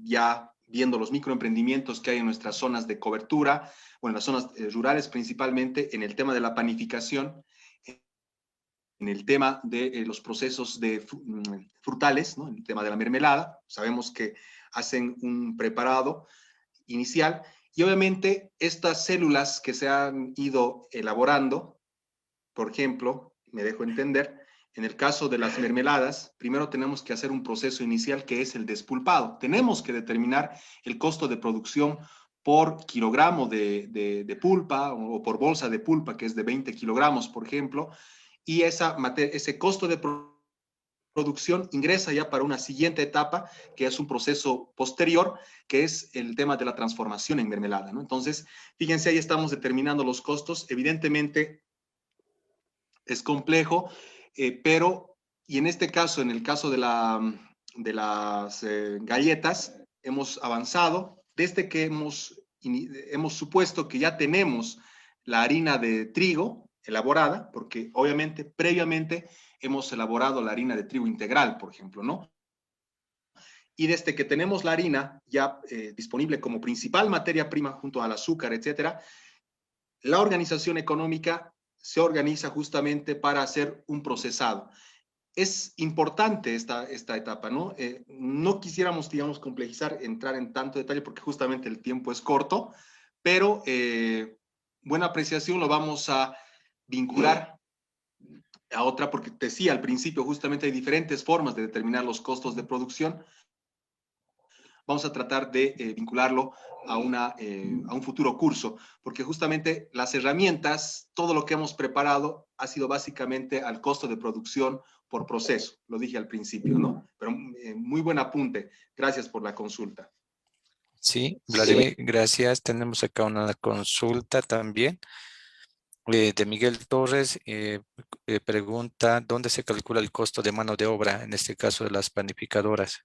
Ya viendo los microemprendimientos que hay en nuestras zonas de cobertura, o en las zonas rurales principalmente, en el tema de la panificación, en el tema de los procesos frutales, ¿no? En el tema de la mermelada, sabemos que hacen un preparado inicial y obviamente estas células que se han ido elaborando, por ejemplo, me dejo entender, en el caso de las mermeladas, primero tenemos que hacer un proceso inicial que es el despulpado. Tenemos que determinar el costo de producción por kilogramo de pulpa o por bolsa de pulpa, que es de 20 kilogramos, por ejemplo, y ese costo de producción ingresa ya para una siguiente etapa, que es un proceso posterior, que es el tema de la transformación en mermelada, ¿no? Entonces, fíjense, ahí estamos determinando los costos. Evidentemente, es complejo, pero, y en este caso, en el caso de las galletas, hemos avanzado desde que hemos supuesto que ya tenemos la harina de trigo elaborada, porque obviamente previamente hemos elaborado la harina de trigo integral, por ejemplo, ¿no? Y desde que tenemos la harina ya disponible como principal materia prima junto al azúcar, etcétera, la organización económica se organiza justamente para hacer un procesado. Es importante esta etapa, ¿no? No quisiéramos, digamos, complejizar, entrar en tanto detalle porque justamente el tiempo es corto, pero buena apreciación, lo vamos a vincular a otra, porque te decía al principio, justamente hay diferentes formas de determinar los costos de producción. Vamos a tratar de vincularlo a un futuro curso, porque justamente las herramientas, todo lo que hemos preparado ha sido básicamente al costo de producción por proceso, lo dije al principio, ¿no? Pero muy buen apunte. Gracias por la consulta. Sí, Vladimir, gracias. Tenemos acá una consulta también de Miguel Torres. Pregunta, ¿dónde se calcula el costo de mano de obra, en este caso de las panificadoras?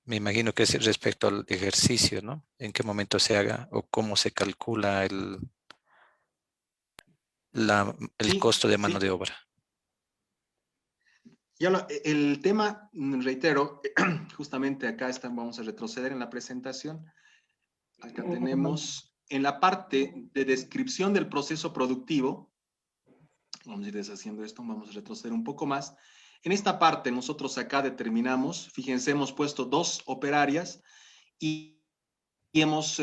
Me imagino que es respecto al ejercicio, ¿no? ¿En qué momento se haga o cómo se calcula el Sí, costo de mano sí. de obra? Ya el tema, reitero, justamente acá vamos a retroceder en la presentación. Acá tenemos en la parte de descripción del proceso productivo, vamos a ir deshaciendo esto, vamos a retroceder un poco más. En esta parte nosotros acá determinamos, fíjense, hemos puesto 2 operarias y hemos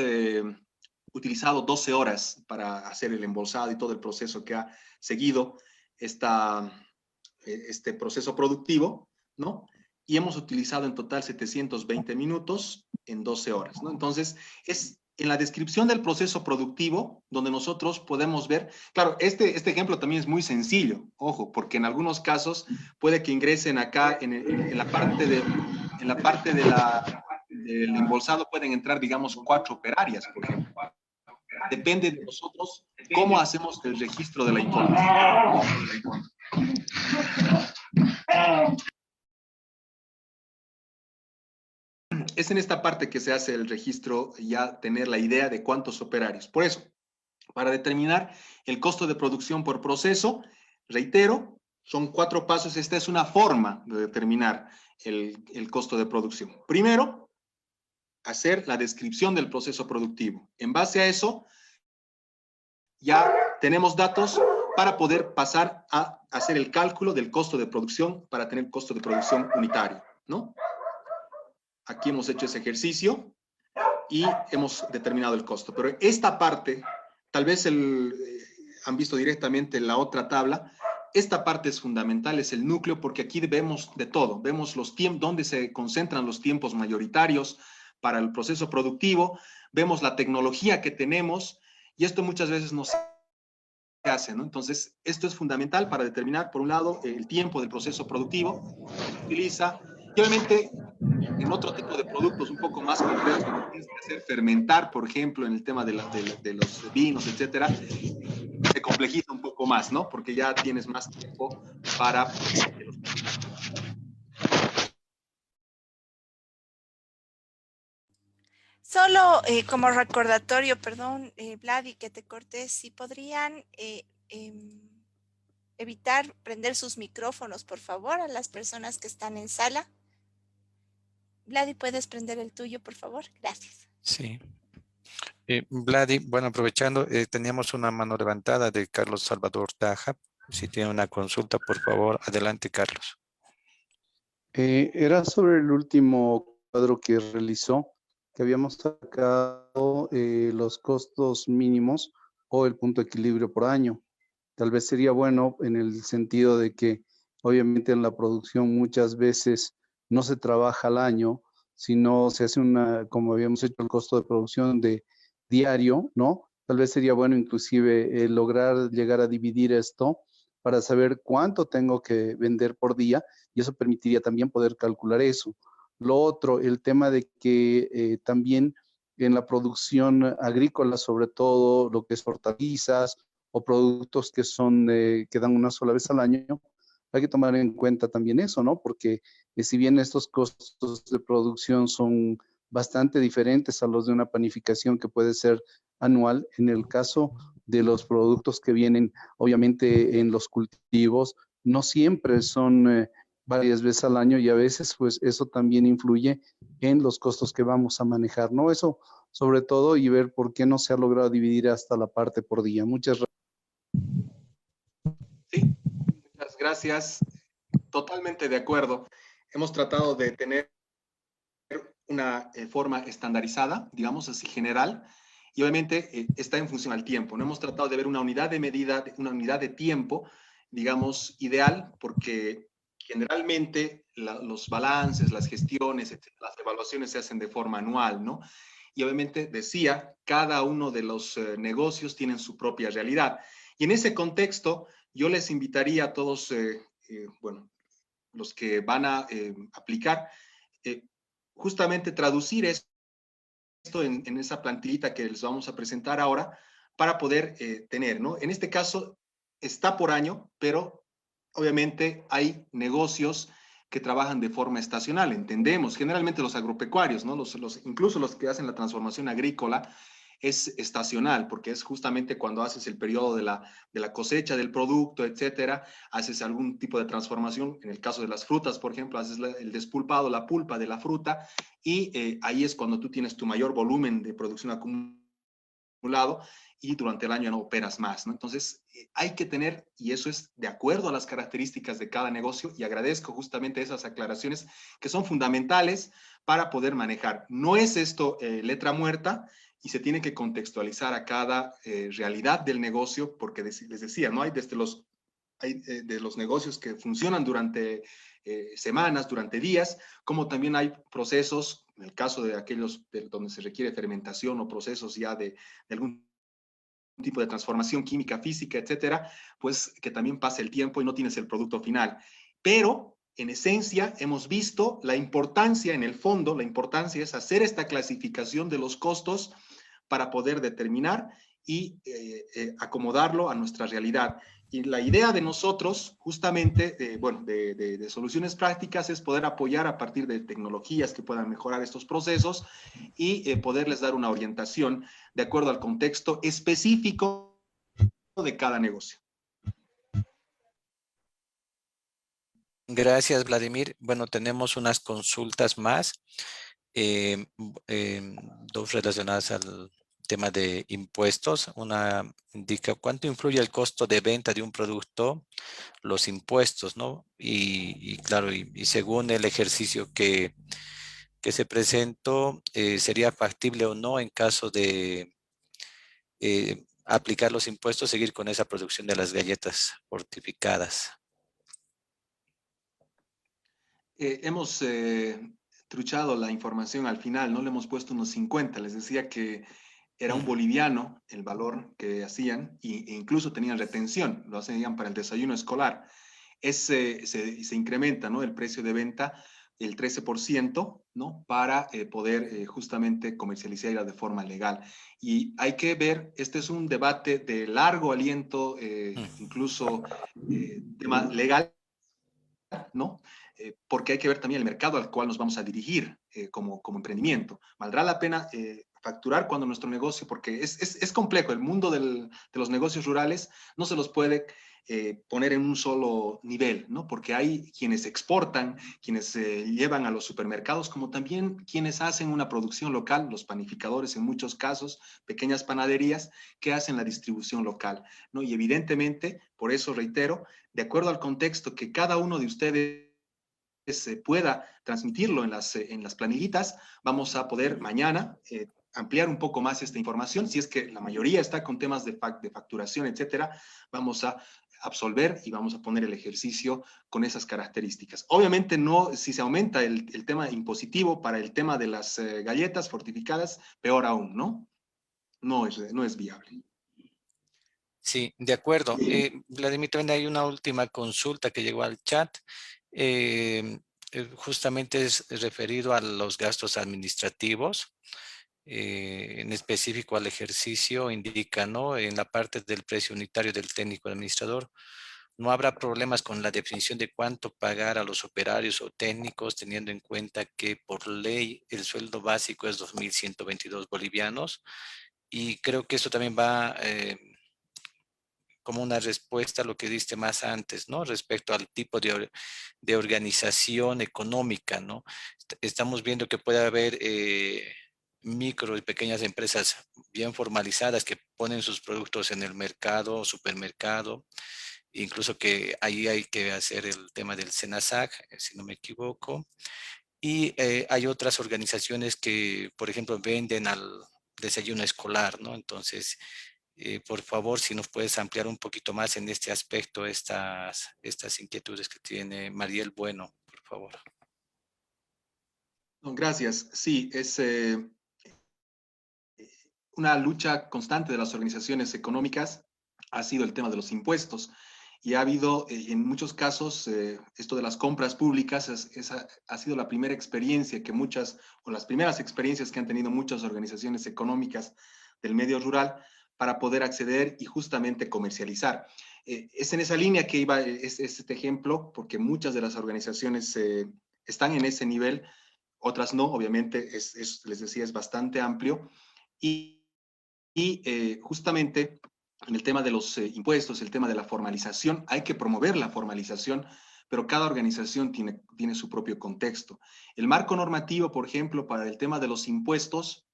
utilizado 12 horas para hacer el embolsado y todo el proceso que ha seguido este proceso productivo, ¿no? Y hemos utilizado en total 720 minutos en 12 horas, ¿no? Entonces, es en la descripción del proceso productivo donde nosotros podemos ver, claro, este ejemplo también es muy sencillo, ojo, porque en algunos casos puede que ingresen acá en la parte del embolsado pueden entrar, digamos, 4 operarias, por ejemplo. Depende de nosotros cómo hacemos el registro de la información. Es en esta parte que se hace el registro, ya tener la idea de cuántos operarios. Por eso, para determinar el costo de producción por proceso, reitero, son 4 pasos. Esta es una forma de determinar el costo de producción. Primero, hacer la descripción del proceso productivo. En base a eso, ya tenemos datos para poder pasar a hacer el cálculo del costo de producción para tener costo de producción unitario, ¿no? Aquí hemos hecho ese ejercicio y hemos determinado el costo. Pero esta parte, tal vez han visto directamente la otra tabla, esta parte es fundamental, es el núcleo, porque aquí vemos de todo. Vemos los tiempos, dónde se concentran los tiempos mayoritarios para el proceso productivo, vemos la tecnología que tenemos, y esto muchas veces no se hace, ¿no? Entonces, esto es fundamental para determinar, por un lado, el tiempo del proceso productivo que se utiliza, y obviamente en otro tipo de productos un poco más complejos, como tienes que hacer fermentar, por ejemplo, en el tema de los vinos, etcétera, se complejiza un poco más, ¿no? Porque ya tienes más tiempo para... Solo como recordatorio, perdón, Vladi, que te corté, si podrían evitar prender sus micrófonos, por favor, a las personas que están en sala. Vladi, ¿puedes prender el tuyo, por favor? Gracias. Sí. Vladi, bueno, aprovechando, teníamos una mano levantada de Carlos Salvador Taja. Si tiene una consulta, por favor, adelante, Carlos. Era sobre el último cuadro que realizó, que habíamos sacado los costos mínimos o el punto de equilibrio por año. Tal vez sería bueno en el sentido de que obviamente en la producción muchas veces no se trabaja al año, sino se hace como habíamos hecho el costo de producción de diario, ¿no? Tal vez sería bueno inclusive lograr llegar a dividir esto para saber cuánto tengo que vender por día, y eso permitiría también poder calcular eso. Lo otro, el tema de que también en la producción agrícola, sobre todo lo que es hortalizas o productos que que dan una sola vez al año, hay que tomar en cuenta también eso, ¿no? Porque si bien estos costos de producción son bastante diferentes a los de una panificación que puede ser anual, en el caso de los productos que vienen obviamente en los cultivos, no siempre son varias veces al año, y a veces pues eso también influye en los costos que vamos a manejar, ¿no? Eso sobre todo, y ver por qué no se ha logrado dividir hasta la parte por día. Muchas gracias. Sí, muchas gracias. Totalmente de acuerdo. Hemos tratado de tener una forma estandarizada, digamos así, general, y obviamente está en función al tiempo. No hemos tratado de ver una unidad de medida, una unidad de tiempo, digamos, ideal, porque generalmente los balances, las gestiones, etcétera, las evaluaciones se hacen de forma anual, ¿no? Y obviamente, decía, cada uno de los negocios tienen su propia realidad. Y en ese contexto, yo les invitaría a todos, bueno, los que van a aplicar, justamente traducir esto en esa plantillita que les vamos a presentar ahora para poder tener, ¿no? En este caso está por año, pero obviamente hay negocios que trabajan de forma estacional, entendemos, generalmente los agropecuarios, ¿no? Incluso los que hacen la transformación agrícola, es estacional, porque es justamente cuando haces el periodo de la cosecha del producto, etcétera, haces algún tipo de transformación, en el caso de las frutas, por ejemplo, haces el despulpado, la pulpa de la fruta, y ahí es cuando tú tienes tu mayor volumen de producción acumulado, y durante el año no operas más, ¿no? Entonces, hay que tener, y eso es de acuerdo a las características de cada negocio, y agradezco justamente esas aclaraciones que son fundamentales para poder manejar. No es esto letra muerta, y se tiene que contextualizar a cada realidad del negocio, porque les decía, ¿no? Hay de los negocios que funcionan durante semanas, durante días, como también hay procesos, en el caso de aquellos donde se requiere fermentación o procesos ya de algún tipo de transformación química, física, etcétera, pues que también pasa el tiempo y no tienes el producto final. Pero, en esencia, hemos visto la importancia, en el fondo, la importancia es hacer esta clasificación de los costos para poder determinar y acomodarlo a nuestra realidad. Y la idea de nosotros, justamente, bueno, de soluciones prácticas es poder apoyar a partir de tecnologías que puedan mejorar estos procesos y poderles dar una orientación de acuerdo al contexto específico de cada negocio. Gracias, Vladimir. Bueno, tenemos unas consultas más, dos relacionadas al tema de impuestos. Una indica cuánto influye el costo de venta de un producto, los impuestos, ¿no? Y claro, y según el ejercicio que se presentó, ¿sería factible o no en caso de aplicar los impuestos, seguir con esa producción de las galletas fortificadas? Hemos truchado la información al final, no le hemos puesto unos 50, les decía que era un boliviano el valor que hacían e incluso tenían retención, lo hacían para el desayuno escolar. Se incrementa, ¿no?, el precio de venta el 13%, ¿no?, para poder justamente comercializar de forma legal. Y hay que ver, este es un debate de largo aliento, incluso tema legal, ¿no? Porque hay que ver también el mercado al cual nos vamos a dirigir como emprendimiento. ¿Valdrá la pena facturar cuando nuestro negocio, porque es complejo, el mundo de los negocios rurales no se los puede poner en un solo nivel, ¿no? Porque hay quienes exportan, quienes llevan a los supermercados, como también quienes hacen una producción local, los panificadores en muchos casos, pequeñas panaderías que hacen la distribución local, ¿no? Y evidentemente, por eso reitero, de acuerdo al contexto que cada uno de ustedes pueda transmitirlo en las planillitas, vamos a poder mañana ampliar un poco más esta información. Si es que la mayoría está con temas de facturación, etcétera, vamos a absolver y vamos a poner el ejercicio con esas características. Obviamente no, si se aumenta el tema impositivo para el tema de las galletas fortificadas, peor aún, ¿no? No es viable. Sí, de acuerdo. Vladimir, también hay una última consulta que llegó al chat. Justamente es referido a los gastos administrativos, en específico al ejercicio, indica, ¿no? En la parte del precio unitario del técnico administrador, no habrá problemas con la definición de cuánto pagar a los operarios o técnicos, teniendo en cuenta que por ley el sueldo básico es 2.122 bolivianos. Y creo que eso también va como una respuesta a lo que diste más antes, ¿no? Respecto al tipo de organización económica, ¿no? Estamos viendo que puede haber micro y pequeñas empresas bien formalizadas que ponen sus productos en el mercado, supermercado, incluso que ahí hay que hacer el tema del SENASAC, si no me equivoco. Y hay otras organizaciones que, por ejemplo, venden al desayuno escolar, ¿no? Entonces, por favor, si nos puedes ampliar un poquito más en este aspecto, estas inquietudes que tiene Mariel Bueno, por favor. No, gracias. Sí, es una lucha constante de las organizaciones económicas, ha sido el tema de los impuestos. y ha habido en muchos casos esto de las compras públicas ha sido la primera experiencia que o las primeras experiencias que han tenido muchas organizaciones económicas del medio rural para poder acceder y justamente comercializar. Es en esa línea que iba este ejemplo, porque muchas de las organizaciones están en ese nivel, otras no, obviamente, les decía, es bastante amplio, y justamente en el tema de los impuestos, el tema de la formalización, hay que promover la formalización, pero cada organización tiene su propio contexto. El marco normativo, por ejemplo, para el tema de los impuestos,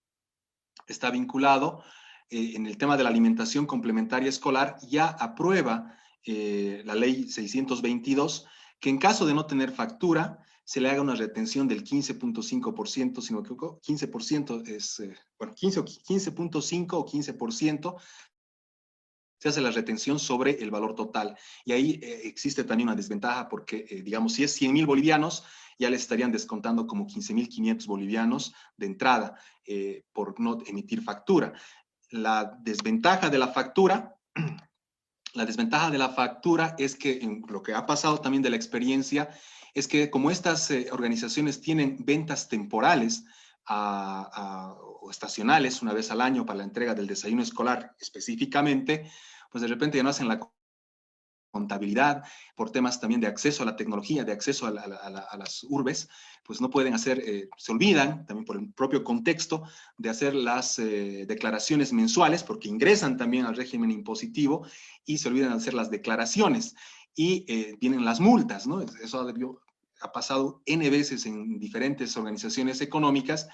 está vinculado en el tema de la alimentación complementaria escolar, ya aprueba la ley 622, que en caso de no tener factura, se le haga una retención del 15.5%, sino que 15% es, bueno, 15.5 o 15%, se hace la retención sobre el valor total. Y ahí existe también una desventaja porque, digamos, si es 100.000 bolivianos, ya les estarían descontando como 15.500 bolivianos de entrada por no emitir factura. La desventaja de la factura es que lo que ha pasado también de la experiencia es que como estas organizaciones tienen ventas temporales o estacionales una vez al año para la entrega del desayuno escolar específicamente, pues de repente ya no hacen la contabilidad, por temas también de acceso a la tecnología, de acceso a las urbes, pues no pueden hacer, se olvidan, también por el propio contexto, de hacer las declaraciones mensuales, porque ingresan también al régimen impositivo y se olvidan de hacer las declaraciones. Y vienen las multas, ¿no? Eso ha pasado N veces en diferentes organizaciones económicas,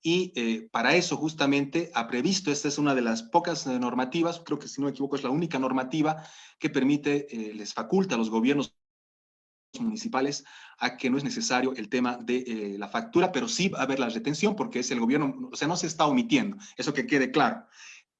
y para eso justamente ha previsto, esta es una de las pocas normativas, creo que si no me equivoco es la única normativa que permite, les faculta a los gobiernos municipales a que no es necesario el tema de la factura, pero sí va a haber la retención porque es el gobierno, o sea, no se está omitiendo, eso que quede claro.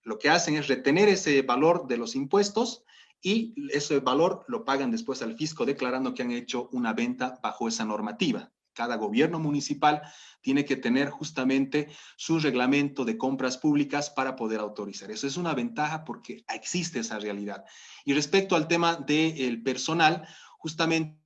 Lo que hacen es retener ese valor de los impuestos y ese valor lo pagan después al fisco declarando que han hecho una venta bajo esa normativa. Cada gobierno municipal tiene que tener justamente su reglamento de compras públicas para poder autorizar. Eso es una ventaja porque existe esa realidad. Y respecto al tema del personal, justamente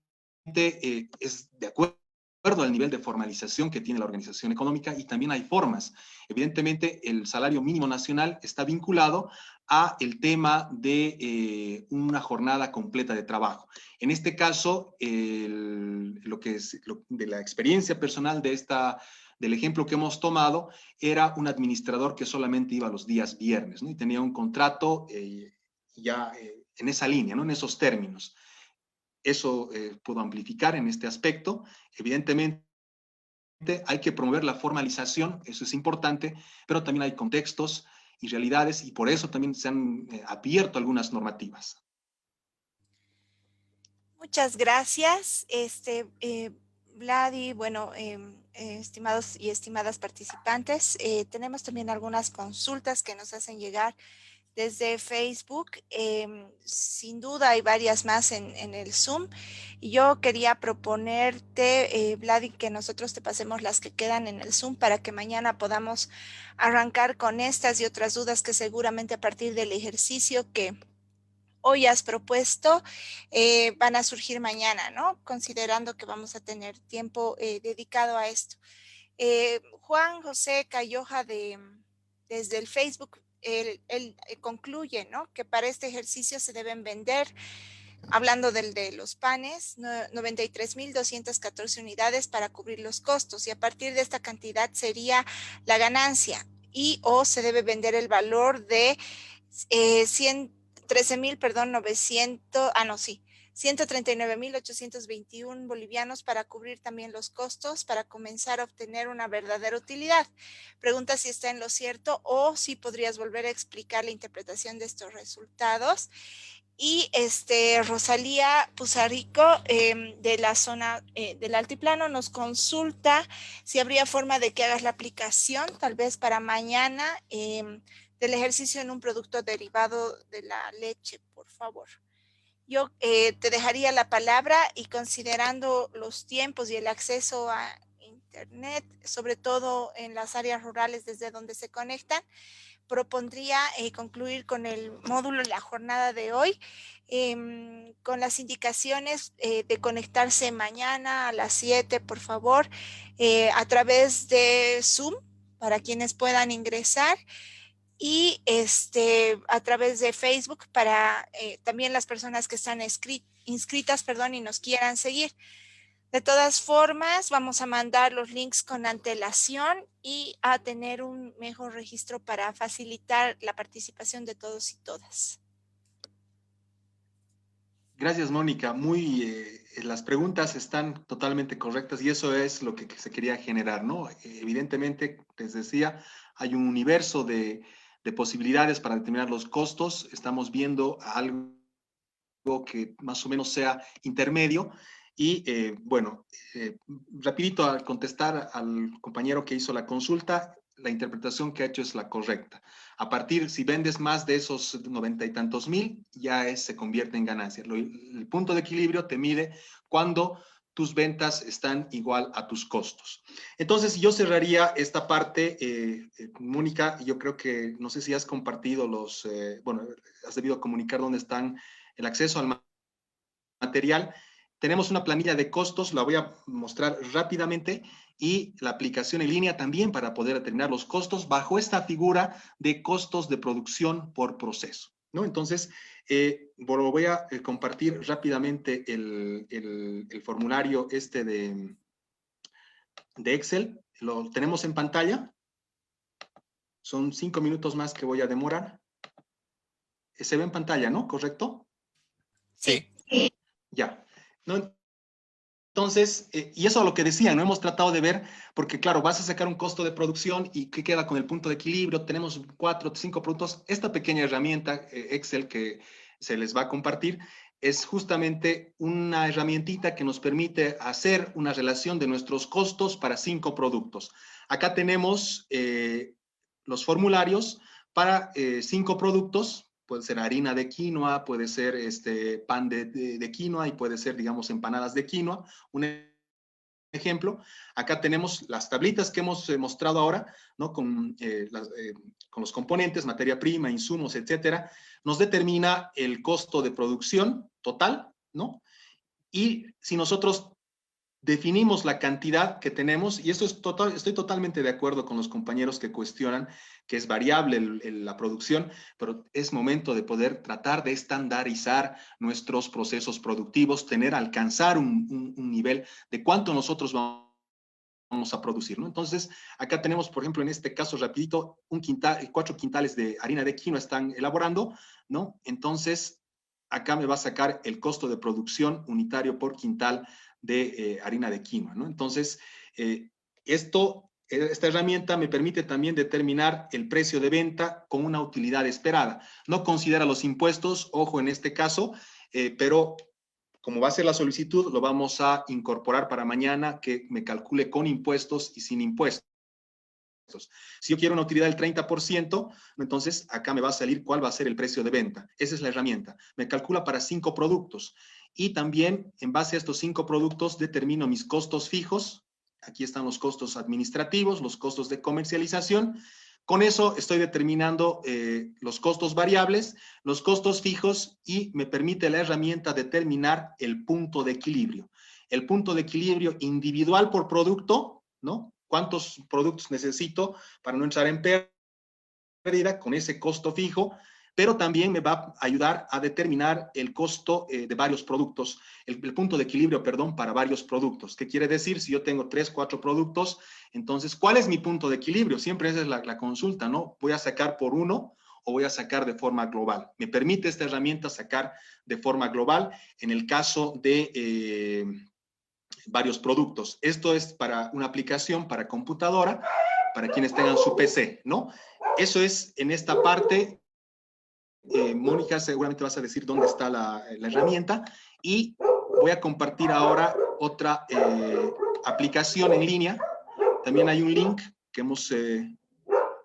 es de acuerdo al nivel de formalización que tiene la organización económica y también hay formas. Evidentemente, el salario mínimo nacional está vinculado a el tema de una jornada completa de trabajo. En este caso, de la experiencia personal del ejemplo que hemos tomado, era un administrador que solamente iba los días viernes, ¿no? Y tenía un contrato ya en esa línea, ¿no? En esos términos. Eso puedo amplificar en este aspecto. Evidentemente, hay que promover la formalización, eso es importante, pero también hay contextos y realidades y por eso también se han abierto algunas normativas. Muchas gracias, Vladi. Bueno, estimados y estimadas participantes, tenemos también algunas consultas que nos hacen llegar desde Facebook. Sin duda hay varias más en el Zoom. Y yo quería proponerte, Vladi, que nosotros te pasemos las que quedan en el Zoom para que mañana podamos arrancar con estas y otras dudas que seguramente a partir del ejercicio que hoy has propuesto van a surgir mañana, ¿no? Considerando que vamos a tener tiempo dedicado a esto. Juan José Cayoja desde el Facebook, él concluye, ¿no? Que para este ejercicio se deben vender, hablando de los panes, 93.214 unidades para cubrir los costos y a partir de esta cantidad sería la ganancia o se debe vender el valor de 139.821 bolivianos para cubrir también los costos para comenzar a obtener una verdadera utilidad. Pregunta si está en lo cierto o si podrías volver a explicar la interpretación de estos resultados. Y Rosalía Puzarico de la zona del altiplano nos consulta si habría forma de que hagas la aplicación, tal vez para mañana, del ejercicio en un producto derivado de la leche, por favor. Yo te dejaría la palabra y considerando los tiempos y el acceso a internet, sobre todo en las áreas rurales desde donde se conectan. Propondría concluir con el módulo la jornada de hoy, con las indicaciones de conectarse mañana a las 7, por favor, a través de Zoom, para quienes puedan ingresar, y a través de Facebook para también las personas que están inscritas, y nos quieran seguir. De todas formas, vamos a mandar los links con antelación y a tener un mejor registro para facilitar la participación de todos y todas. Gracias, Mónica. Las preguntas están totalmente correctas y eso es lo que se quería generar, ¿no? Evidentemente, les decía, hay un universo de posibilidades para determinar los costos. Estamos viendo algo que más o menos sea intermedio. Y rapidito al contestar al compañero que hizo la consulta, la interpretación que ha hecho es la correcta. A partir, si vendes más de esos 90 y tantos mil, ya se convierte en ganancia. El punto de equilibrio te mide cuando tus ventas están igual a tus costos. Entonces, yo cerraría esta parte. Mónica, yo creo que, no sé si has compartido has debido comunicar dónde están el acceso al material. Tenemos una planilla de costos, la voy a mostrar rápidamente, y la aplicación en línea también para poder determinar los costos bajo esta figura de costos de producción por proceso, ¿no? Entonces, voy a compartir rápidamente el formulario de Excel. Lo tenemos en pantalla. Son 5 minutos más que voy a demorar. Se ve en pantalla, ¿no? ¿Correcto? Sí. Ya. ¿No? Entonces, y eso es lo que decía, no hemos tratado de ver, porque claro, vas a sacar un costo de producción y ¿qué queda con el punto de equilibrio? Tenemos 4 o 5 productos. Esta pequeña herramienta Excel que se les va a compartir es justamente una herramientita que nos permite hacer una relación de nuestros costos para 5 productos. Acá tenemos los formularios para 5 productos. Puede ser harina de quinoa, puede ser pan de quinoa y puede ser, digamos, empanadas de quinoa. Un ejemplo. Acá tenemos las tablitas que hemos mostrado ahora, ¿no? Con los componentes, materia prima, insumos, etcétera. Nos determina el costo de producción total, ¿no? Y si nosotros definimos la cantidad que tenemos, y esto estoy totalmente de acuerdo con los compañeros que cuestionan que es variable la producción, pero es momento de poder tratar de estandarizar nuestros procesos productivos, alcanzar un nivel de cuánto nosotros vamos a producir, ¿no? Entonces, acá tenemos, por ejemplo, en este caso, rapidito, 4 quintales de harina de quinoa están elaborando, ¿no? Entonces, acá me va a sacar el costo de producción unitario por quintal de harina de quinoa, ¿no? Entonces, esta herramienta me permite también determinar el precio de venta con una utilidad esperada. No considera los impuestos, ojo en este caso, pero como va a ser la solicitud, lo vamos a incorporar para mañana que me calcule con impuestos y sin impuestos. Si yo quiero una utilidad del 30%, entonces acá me va a salir cuál va a ser el precio de venta. Esa es la herramienta. Me calcula para 5 productos. Y también, en base a estos 5 productos, determino mis costos fijos. Aquí están los costos administrativos, los costos de comercialización. Con eso estoy determinando los costos variables, los costos fijos, y me permite la herramienta determinar el punto de equilibrio. El punto de equilibrio individual por producto, ¿no? ¿Cuántos productos necesito para no entrar en pérdida con ese costo fijo? Pero también me va a ayudar a determinar el costo de varios productos, el punto de equilibrio, perdón, para varios productos. ¿Qué quiere decir? Si yo tengo 3, 4 productos, entonces, ¿cuál es mi punto de equilibrio? Siempre esa es la consulta, ¿no? ¿Voy a sacar por uno o voy a sacar de forma global? Me permite esta herramienta sacar de forma global en el caso de varios productos. Esto es para una aplicación para computadora, para quienes tengan su PC, ¿no? Eso es en esta parte. Mónica, seguramente vas a decir dónde está la herramienta, y voy a compartir ahora otra aplicación en línea. También hay un link que hemos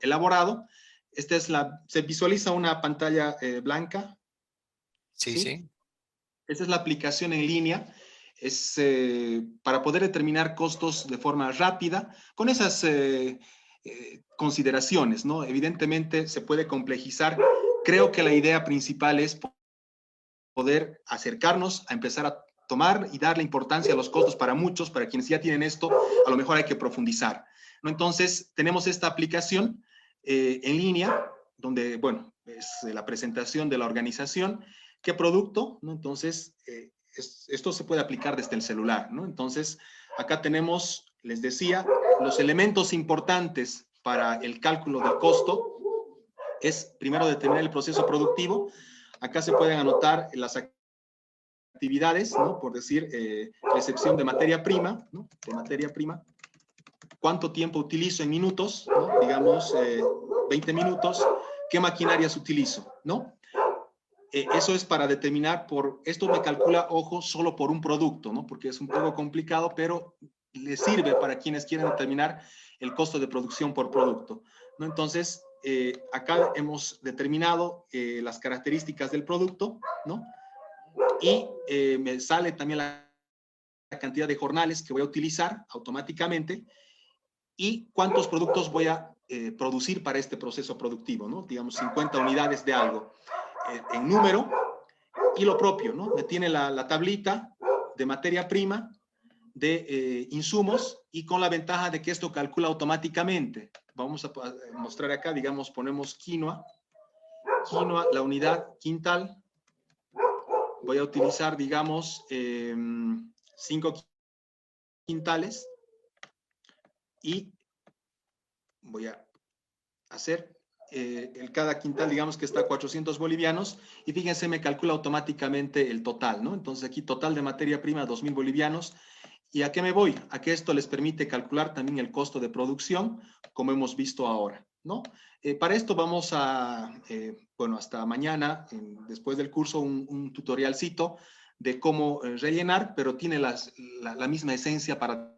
elaborado. Se visualiza una pantalla blanca. Sí, sí. Esta es la aplicación en línea. Es para poder determinar costos de forma rápida, con esas consideraciones, ¿no? Evidentemente se puede complejizar. Creo que la idea principal es poder acercarnos a empezar a tomar y darle importancia a los costos para muchos, para quienes ya tienen esto, a lo mejor hay que profundizar, ¿no? Entonces, tenemos esta aplicación en línea, donde, bueno, es la presentación de la organización. ¿Qué producto? ¿No? Entonces, esto se puede aplicar desde el celular, ¿no? Entonces, acá tenemos, les decía, los elementos importantes para el cálculo del costo. Es primero determinar el proceso productivo. Acá se pueden anotar las actividades, ¿no? Por decir, recepción de materia prima, ¿no? De materia prima. ¿Cuánto tiempo utilizo en minutos? ¿No? Digamos, 20 minutos. ¿Qué maquinarias utilizo? ¿No? Eso es para determinar esto me calcula, ojo, solo por un producto, ¿no? Porque es un poco complicado, pero le sirve para quienes quieren determinar el costo de producción por producto, ¿no? Entonces, acá hemos determinado las características del producto, ¿no? Y me sale también la cantidad de jornales que voy a utilizar automáticamente y cuántos productos voy a producir para este proceso productivo, ¿no? Digamos 50 unidades de algo en número, y lo propio, ¿no? Me tiene la tablita de materia prima, de insumos, y con la ventaja de que esto calcula automáticamente. Vamos a mostrar acá, digamos, ponemos quinoa, la unidad quintal. Voy a utilizar, digamos, 5 quintales y voy a hacer cada quintal, digamos que está a 400 bolivianos, y fíjense, me calcula automáticamente el total, ¿no? Entonces aquí total de materia prima, 2.000 bolivianos. ¿Y a qué me voy? A que esto les permite calcular también el costo de producción, como hemos visto ahora, ¿no? Para esto vamos a, bueno, hasta mañana, después del curso, un tutorialcito de cómo rellenar, pero tiene la misma esencia para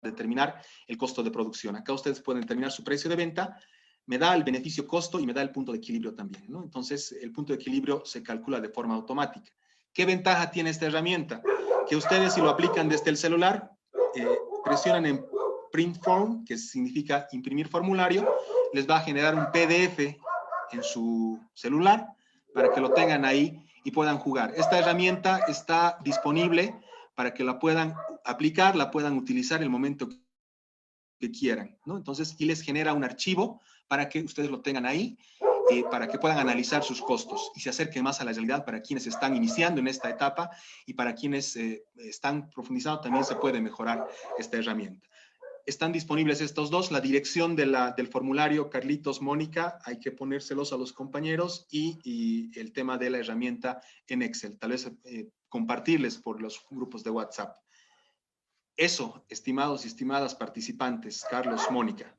determinar el costo de producción. Acá ustedes pueden determinar su precio de venta, me da el beneficio costo y me da el punto de equilibrio también, ¿no? Entonces, el punto de equilibrio se calcula de forma automática. ¿Qué ventaja tiene esta herramienta? Que ustedes, si lo aplican desde el celular, presionan en Print Form, que significa imprimir formulario, les va a generar un PDF en su celular para que lo tengan ahí y puedan jugar. Esta herramienta está disponible para que la puedan aplicar, la puedan utilizar en el momento que quieran, ¿no? Entonces, y les genera un archivo para que ustedes lo tengan ahí, para que puedan analizar sus costos y se acerquen más a la realidad para quienes están iniciando en esta etapa, y para quienes están profundizando también se puede mejorar esta herramienta. Están disponibles estos dos, la dirección del formulario, Carlitos, Mónica, hay que ponérselos a los compañeros, y el tema de la herramienta en Excel, tal vez compartirles por los grupos de WhatsApp. Eso, estimados y estimadas participantes, Carlos, Mónica.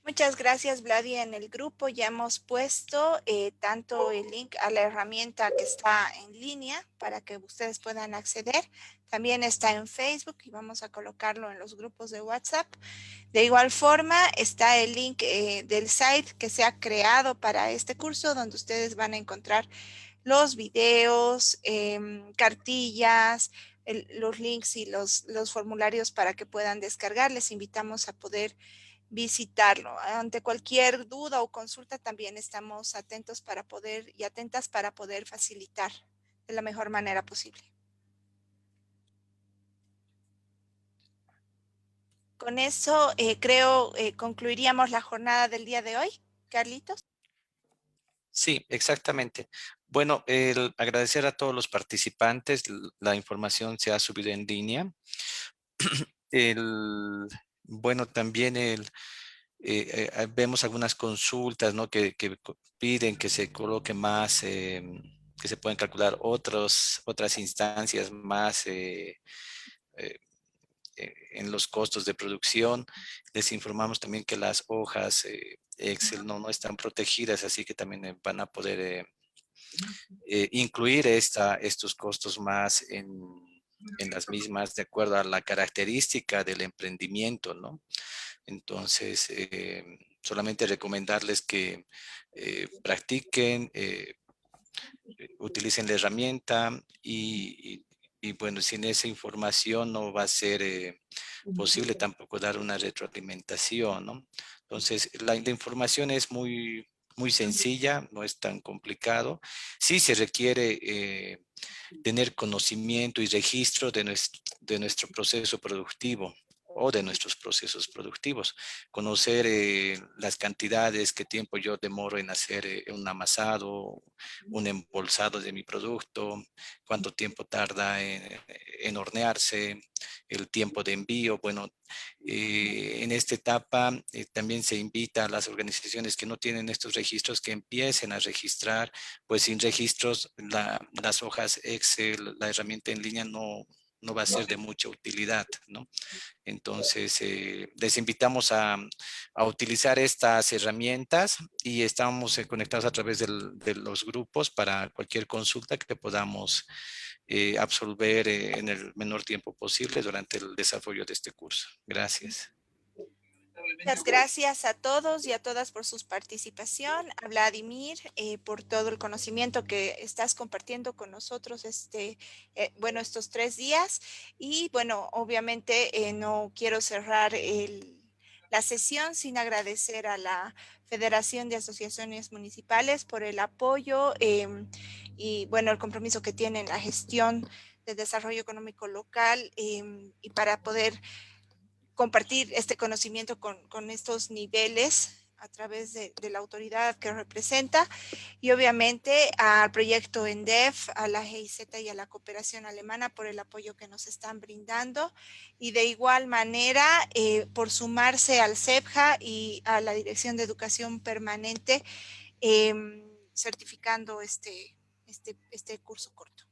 Muchas gracias, Vladi. En el grupo ya hemos puesto tanto el link a la herramienta que está en línea para que ustedes puedan acceder. También está en Facebook y vamos a colocarlo en los grupos de WhatsApp. De igual forma, está el link del site que se ha creado para este curso, donde ustedes van a encontrar los videos, cartillas, los links y los formularios para que puedan descargar. Les invitamos a poder visitarlo. Ante cualquier duda o consulta también estamos atentos para poder y atentas para poder facilitar de la mejor manera posible. Con eso creo concluiríamos la jornada del día de hoy. Carlitos. Sí, exactamente. Bueno, agradecer a todos los participantes. La información se ha subido en línea. Bueno, también vemos algunas consultas, ¿no? que piden que se coloque más, que se pueden calcular otras instancias más en los costos de producción. Les informamos también que las hojas Excel no están protegidas, así que también van a poder incluir estos costos más en las mismas de acuerdo a la característica del emprendimiento, ¿no? Entonces, solamente recomendarles que practiquen, utilicen la herramienta y y bueno, sin esa información no va a ser posible tampoco dar una retroalimentación, ¿no? Entonces, la información es muy sencilla, no es tan complicado. Sí se requiere tener conocimiento y registro de nuestro proceso productivo o de nuestros procesos productivos. Conocer las cantidades, qué tiempo yo demoro en hacer un amasado, un embolsado de mi producto, cuánto tiempo tarda en hornearse, el tiempo de envío. Bueno, en esta etapa también se invita a las organizaciones que no tienen estos registros que empiecen a registrar, pues sin registros las hojas Excel, la herramienta en línea no va a ser de mucha utilidad, ¿no? Entonces, les invitamos a utilizar estas herramientas y estamos conectados a través de los grupos para cualquier consulta que podamos absolver en el menor tiempo posible durante el desarrollo de este curso. Gracias. Muchas gracias a todos y a todas por su participación, a Vladimir por todo el conocimiento que estás compartiendo con nosotros bueno, estos 3 días. Y bueno, obviamente no quiero cerrar la sesión sin agradecer a la Federación de Asociaciones Municipales por el apoyo y bueno, el compromiso que tienen en la gestión del desarrollo económico local y para poder compartir este conocimiento con estos niveles a través de la autoridad que representa y obviamente al proyecto ENDEF, a la GIZ y a la cooperación alemana por el apoyo que nos están brindando y de igual manera por sumarse al CEPJA y a la Dirección de Educación Permanente certificando este curso corto.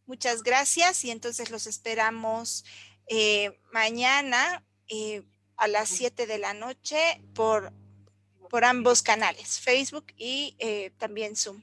Muchas gracias y entonces los esperamos mañana a las 7 de la noche por ambos canales, Facebook y también Zoom.